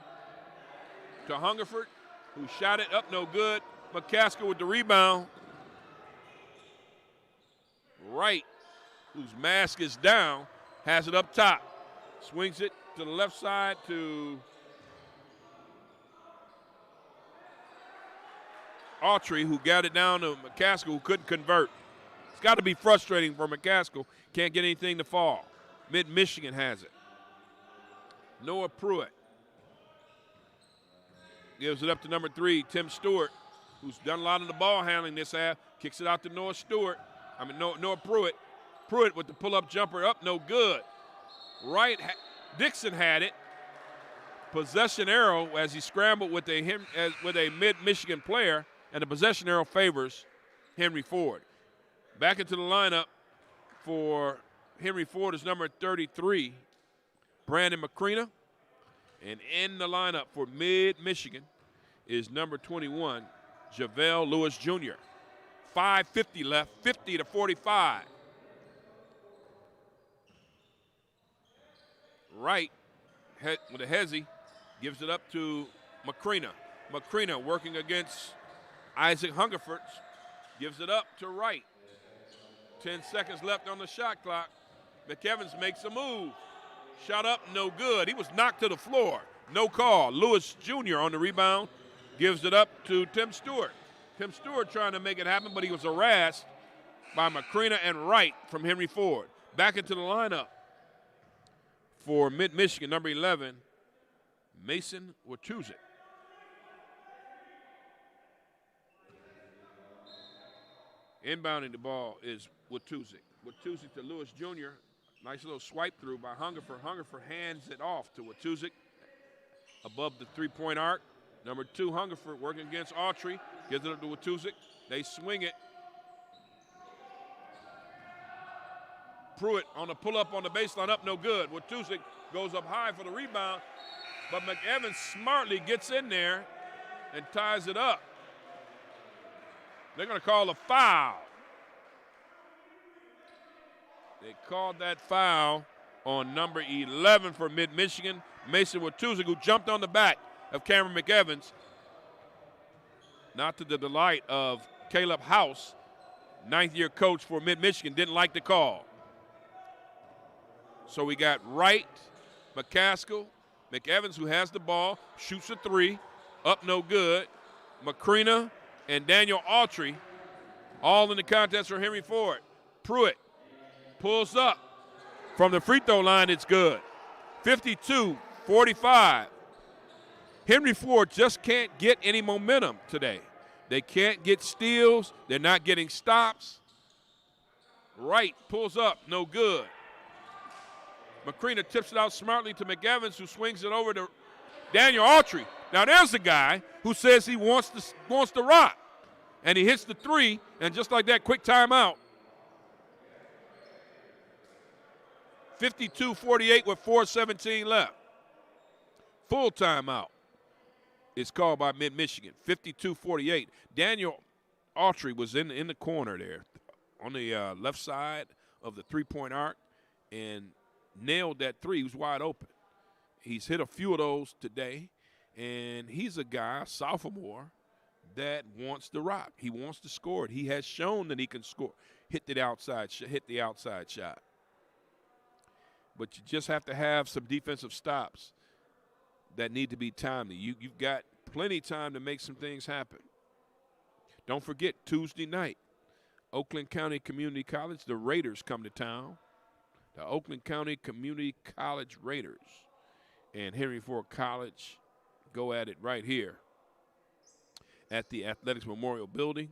to Hungerford, who shot it up, no good. McCaskill with the rebound. Wright, whose mask is down, has it up top. Swings it to the left side to Autry, who got it down to McCaskill, who couldn't convert. It's got to be frustrating for McCaskill. Can't get anything to fall. Mid-Michigan has it. Noah Pruitt gives it up to number 3, Tim Stewart, who's done a lot of the ball handling this half. Kicks it out to Noah Pruitt. Pruitt with the pull-up jumper up, no good. Dixon had it. Possession arrow as he scrambled with a Mid-Michigan player, and the possession arrow favors Henry Ford. Back into the lineup for Henry Ford is number 33, Brandon McCreena. And in the lineup for Mid-Michigan is number 21, Lavelle Lewis Jr. 5:50 left, 50-45. Wright with a hezzy gives it up to McCreena. McCreena working against Isaac Hungerford, gives it up to Wright. 10 seconds left on the shot clock. McEvans makes a move. Shot up, no good. He was knocked to the floor. No call. Lewis Jr. on the rebound gives it up to Tim Stewart. Tim Stewart trying to make it happen, but he was harassed by McCreena and Wright from Henry Ford. Back into the lineup for Mid-Michigan, number 11, Mason Watusik. Inbounding the ball is Watusik. Watusik to Lewis Jr. Nice little swipe through by Hungerford. Hungerford hands it off to Watusik above the three-point arc. Number 2, Hungerford working against Autry. Gives it up to Watusik. They swing it. Pruitt on the pull-up on the baseline, up no good. Watusik goes up high for the rebound, but McEvans smartly gets in there and ties it up. They're going to call a foul. They called that foul on number 11 for Mid-Michigan, Mason Watusik, who jumped on the back of Cameron McEvans. Not to the delight of Caleb House, 9th-year coach for Mid-Michigan, didn't like the call. So we got Wright, McCaskill, McEvans, who has the ball, shoots a 3, up no good. McCreena and Daniel Autry all in the contest for Henry Ford. Pruitt pulls up from the free throw line, it's good. 52-45. Henry Ford just can't get any momentum today. They can't get steals. They're not getting stops. Wright pulls up, no good. McCreena tips it out smartly to McEvans, who swings it over to Daniel Autry. Now there's a guy who says he wants to rock. And he hits the 3, and just like that, quick timeout. 52-48 with 4:17 left. Full timeout is called by Mid-Michigan, 52-48. Daniel Autry was in the corner there on the left side of the three-point arc and nailed that three. He was wide open. He's hit a few of those today, and he's a guy, sophomore, that wants to rock. He wants to score it. He has shown that he can score, hit the outside shot. But you just have to have some defensive stops that need to be timely. You've got plenty of time to make some things happen. Don't forget, Tuesday night, Oakland County Community College, the Raiders come to town. The Oakland County Community College Raiders and Henry Ford College go at it right here at the Athletics Memorial Building.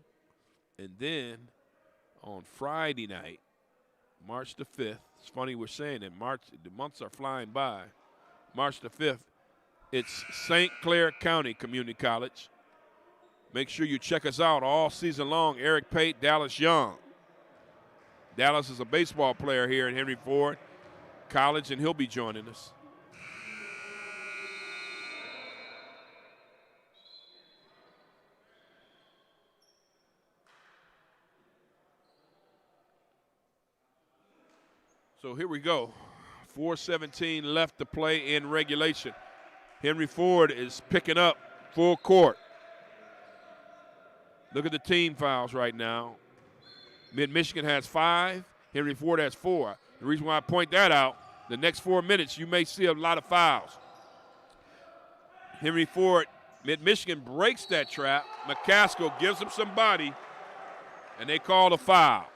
And then on Friday night, March the 5th, it's funny we're saying that the months are flying by. March the 5th, it's St. Clair County Community College. Make sure you check us out all season long. Eric Pate, Dallas Young. Dallas is a baseball player here at Henry Ford College, and he'll be joining us. So here we go. 4:17 left to play in regulation. Henry Ford is picking up full court. Look at the team fouls right now. Mid-Michigan has 5. Henry Ford has 4. The reason why I point that out, the next 4 minutes you may see a lot of fouls. Henry Ford, Mid-Michigan breaks that trap. McCaskill gives him some body, and they call a foul.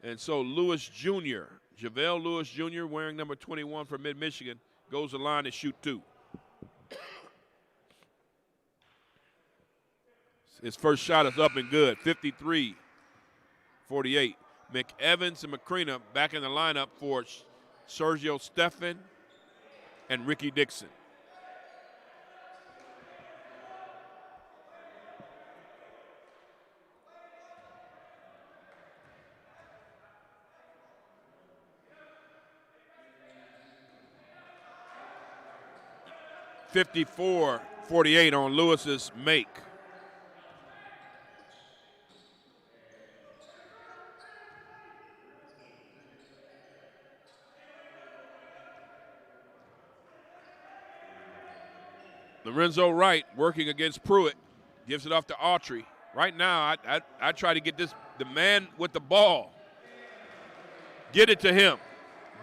And so Lavelle Lewis Jr., wearing number 21 for Mid-Michigan, goes the line to shoot 2. His first shot is up and good, 53-48. McEvans and McCrina back in the lineup for Sergio Steffen and Ricky Dixon. (54-48) on Lewis's make. Lorenzo Wright working against Pruitt, gives it off to Autry. Right now, I try to get the man with the ball. Get it to him.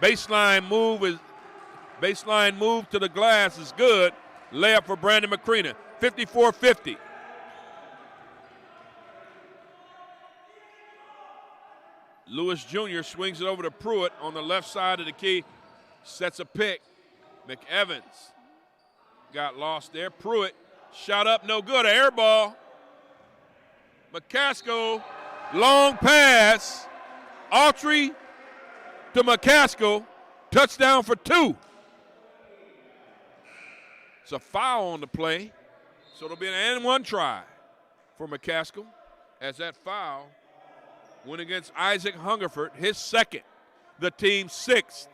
Baseline move to the glass is good. Layup for Brandon McCrina, 54-50. Lewis Jr. swings it over to Pruitt on the left side of the key, sets a pick. McEvans got lost there. Pruitt, shot up, no good, an air ball. McCaskill, long pass. Autry to McCaskill, touchdown for 2. It's a foul on the play, so it'll be an and 1 try for McCaskill as that foul went against Isaac Hungerford, his second, the team's 6th.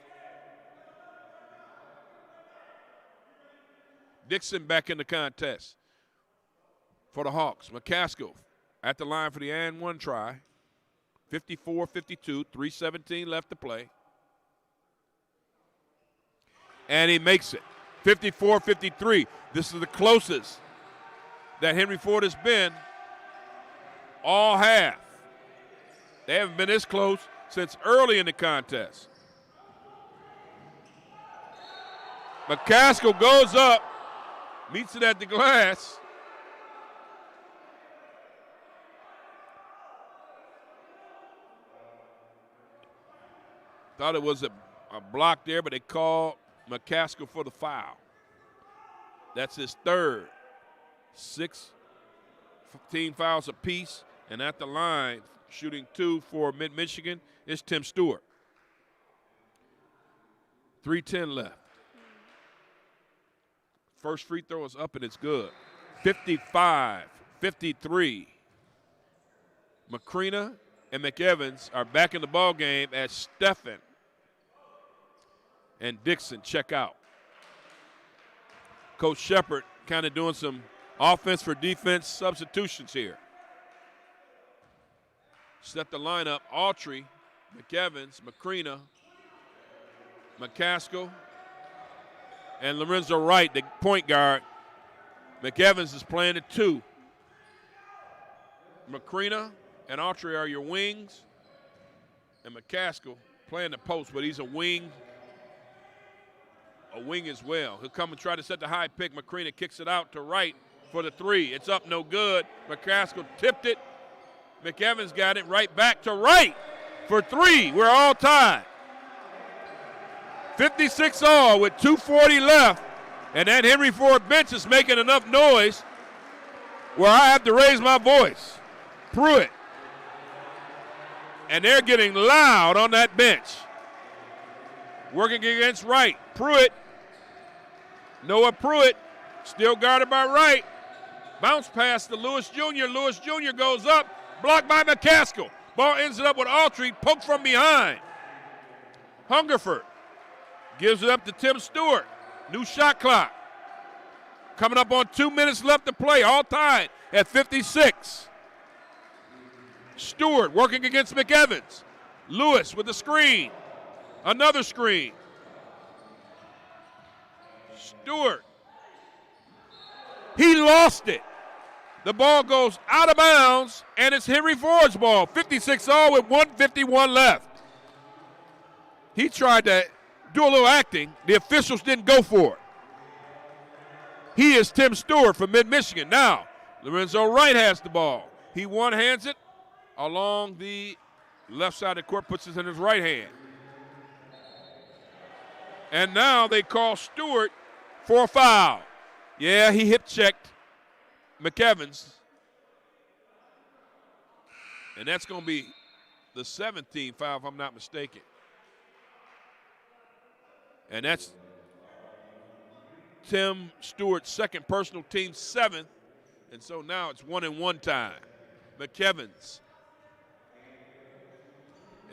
Dixon back in the contest for the Hawks. McCaskill at the line for the and 1 try. 54-52, 3:17 left to play. And he makes it. 54-53. This is the closest that Henry Ford has been all half. They haven't been this close since early in the contest. McCaskill goes up, meets it at the glass. Thought it was a block there, but they called McCaskill for the foul. That's his 3rd. 6 team fouls apiece, and at the line, shooting 2 for Mid-Michigan, is Tim Stewart. 3:10 left. First free throw is up and it's good. 55-53. McCrina and McEvans are back in the ball game as Steffen and Dixon check out. Coach Shepard kind of doing some offense for defense substitutions here. Set the lineup: Autry, McEvans, Macrina, McCaskill, and Lorenzo Wright, the point guard. McEvans is playing at 2. Macrina and Autry are your wings, and McCaskill playing the post, but he's a wing as well. He'll come and try to set the high pick. Macrina kicks it out to Wright for the 3. It's up, no good. McCaskill tipped it. McEvans got it right back to Wright for 3. We're all tied. 56 all with 2:40 left, and that Henry Ford bench is making enough noise where I have to raise my voice. Pruitt. And they're getting loud on that bench. Working against Wright. Pruitt. Noah Pruitt, still guarded by Wright. Bounce pass to Lewis Jr. Lewis Jr. goes up, blocked by McCaskill. Ball ends it up with Autry, poked from behind. Hungerford gives it up to Tim Stewart. New shot clock. Coming up on 2 minutes left to play, all tied at 56. Stewart working against McEvans. Lewis with the screen. Another screen. Stewart. He lost it. The ball goes out of bounds, and it's Henry Ford's ball. 56 all with 1:51 left. He tried to do a little acting. The officials didn't go for it. He is Tim Stewart from Mid-Michigan. Now, Lorenzo Wright has the ball. He one-hands it along the left side of the court, puts it in his right hand. And now they call Stewart for a foul. Yeah, he hip-checked McEvans. And that's going to be the 17th foul, if I'm not mistaken. And that's Tim Stewart's second personal, team 7th. And so now it's 1-and-1 time. McEvans.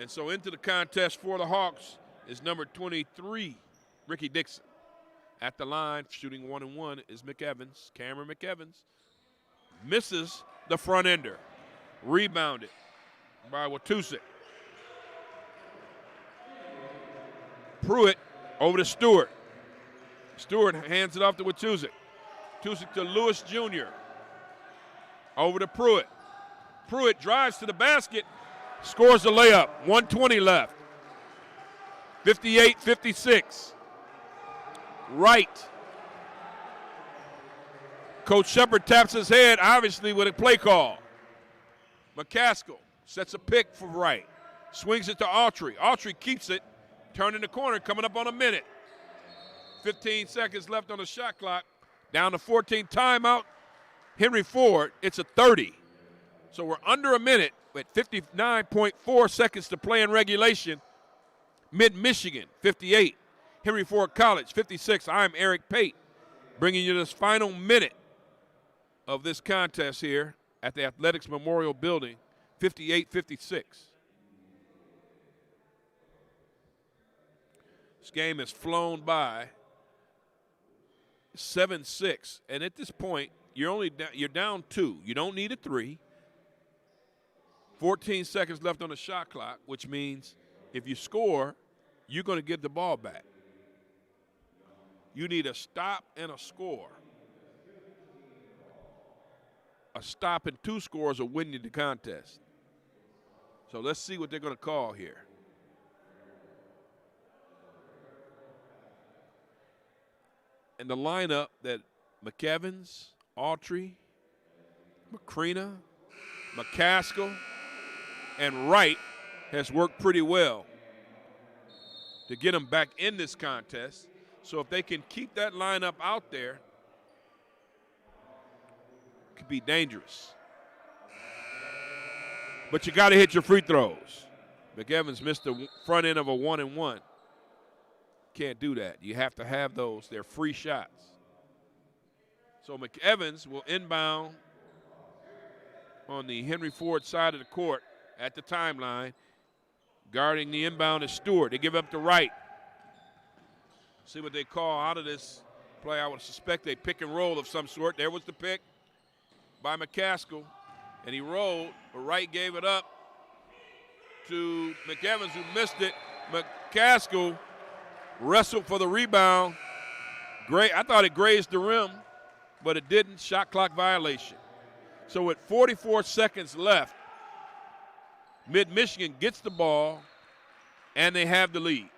And so into the contest for the Hawks is number 23, Ricky Dixon. At the line, shooting 1-and-1 is McEvans. Cameron McEvans misses the front ender. Rebounded by Watusik. Pruitt over to Stewart. Stewart hands it off to Watusik. Watusik to Lewis Jr. Over to Pruitt. Pruitt drives to the basket, scores the layup. 1:20 left. 58-56. Wright. Coach Shepard taps his head, obviously, with a play call. McCaskill sets a pick for Wright. Swings it to Autry. Autry keeps it, turning the corner, coming up on a minute. 15 seconds left on the shot clock. Down to 14. Timeout. Henry Ford, it's a 30. So we're under a minute with 59.4 seconds to play in regulation. Mid-Michigan, 58. Henry Ford College, 56. I'm Eric Pate, bringing you this final minute of this contest here at the Athletics Memorial Building, 58-56. This game has flown by. 7-6, and at this point, you're down 2. You don't need a 3. 14 seconds left on the shot clock, which means if you score, you're going to give the ball back. You need a stop and a score. A stop and 2 scores will win you the contest. So let's see what they're going to call here. And the lineup that McEvans, Autry, Macrina, McCaskill, and Wright has worked pretty well to get them back in this contest. So if they can keep that lineup out there, it could be dangerous. But you got to hit your free throws. McEvans missed the front end of a 1-and-1. Can't do that. You have to have those. They're free shots. So McEvans will inbound on the Henry Ford side of the court at the timeline. Guarding the inbound is Stewart. They give up to Wright. See what they call out of this play. I would suspect a pick and roll of some sort. There was the pick by McCaskill, and he rolled, but Wright gave it up to McEvans, who missed it. McCaskill wrestled for the rebound. Great. I thought it grazed the rim, but it didn't. Shot clock violation. So with 44 seconds left, Mid-Michigan gets the ball, and they have the lead.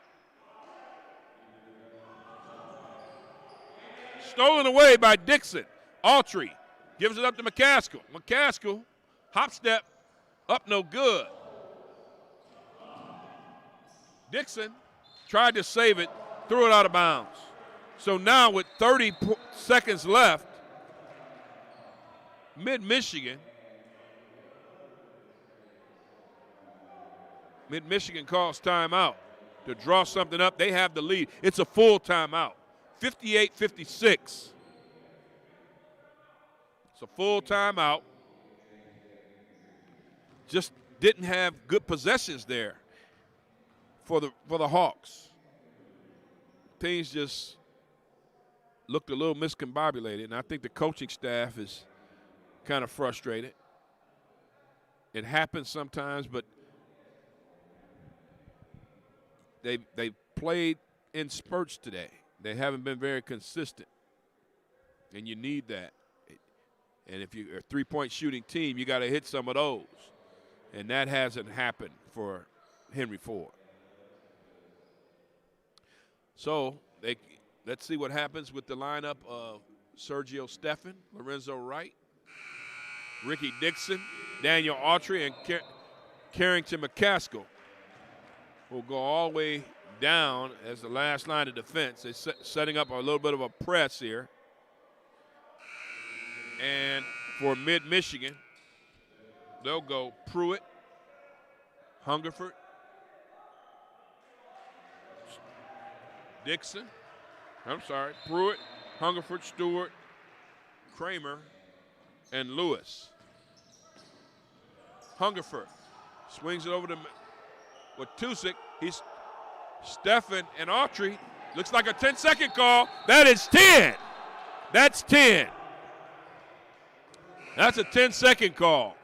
Stolen away by Dixon. Autry gives it up to McCaskill. McCaskill, hop step, up no good. Dixon tried to save it, threw it out of bounds. So now with 30 seconds left, Mid-Michigan calls timeout to draw something up. They have the lead. It's a full timeout. 58-56. It's a full timeout. Just didn't have good possessions there for the Hawks. Things just looked a little miscombobulated, and I think the coaching staff is kind of frustrated. It happens sometimes, but they played in spurts today. They haven't been very consistent, and you need that. And if you're a three-point shooting team, you got to hit some of those, and that hasn't happened for Henry Ford. So let's see what happens with the lineup of Sergio Steffen, Lorenzo Wright, Ricky Dixon, Daniel Autry, and Carrington McCaskill will go all the way down as the last line of defense. They're setting up a little bit of a press here. And for Mid-Michigan, they'll go Pruitt, Hungerford, Dixon, Pruitt, Hungerford, Stewart, Kramer, and Lewis. Hungerford swings it over to Watusik. He's Steffen and Autry. Looks like a 10-second call. That is 10. That's 10. That's a 10-second call.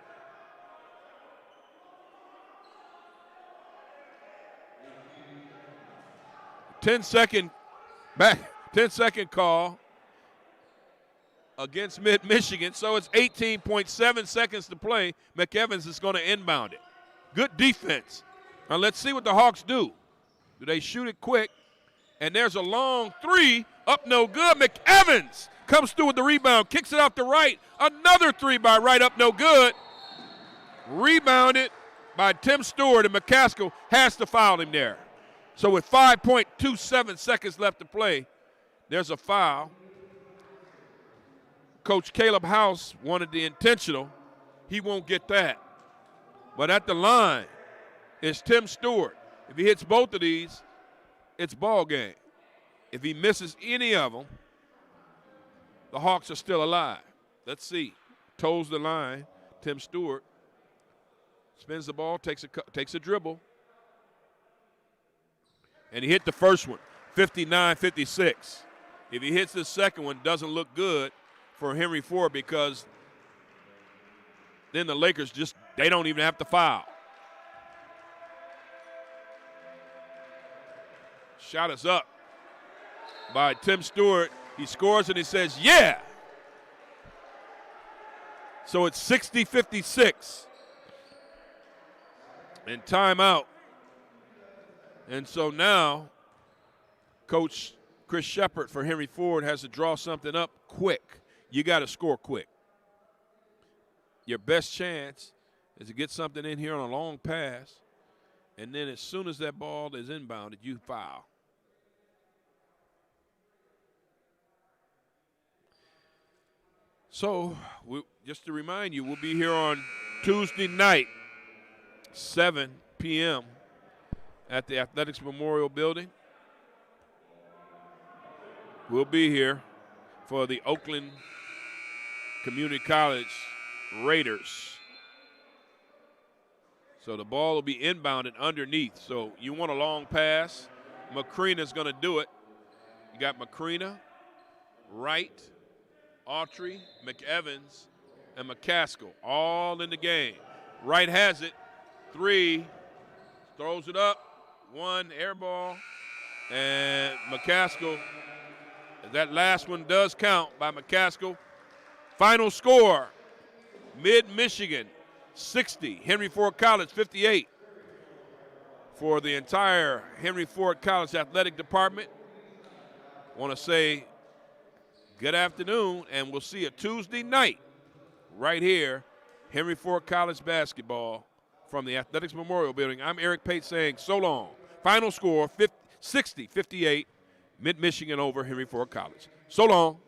Ten-second call against Mid-Michigan. So it's 18.7 seconds to play. McEvans is going to inbound it. Good defense. Now let's see what the Hawks do. Do they shoot it quick? And there's a long three, up no good. McEvans comes through with the rebound, kicks it out to Wright. Another three by Wright, up no good. Rebounded by Tim Stewart, and McCaskill has to foul him there. So with 5.27 seconds left to play, there's a foul. Coach Caleb House wanted the intentional. He won't get that. But at the line is Tim Stewart. If he hits both of these, it's ball game. If he misses any of them, the Hawks are still alive. Let's see. Toes the line. Tim Stewart spins the ball, takes a dribble. And he hit the first one, 59-56. If he hits the second one, doesn't look good for Henry Ford, because then the Lakers they don't even have to foul. Shot is up by Tim Stewart. He scores and he says, yeah. So it's 60-56. And timeout. And so now Coach Chris Shepard for Henry Ford has to draw something up quick. You got to score quick. Your best chance is to get something in here on a long pass, and then as soon as that ball is inbounded, you foul. So just to remind you, we'll be here on Tuesday night, 7 p.m. at the Athletics Memorial Building. We'll be here for the Oakland Community College Raiders. So the ball will be inbounded underneath. So you want a long pass. McCreen is going to do it. You got McCreena, Wright, Autry, McEvans, and McCaskill all in the game. Wright has it. 3, throws it up. 1, air ball. And McCaskill, that last one does count by McCaskill. Final score, Mid-Michigan 60, Henry Ford College 58. For the entire Henry Ford College Athletic Department, I want to say good afternoon, and we'll see you Tuesday night right here, Henry Ford College basketball from the Athletics Memorial Building. I'm Eric Pate saying so long. Final score, 60-58, Mid-Michigan over Henry Ford College. So long.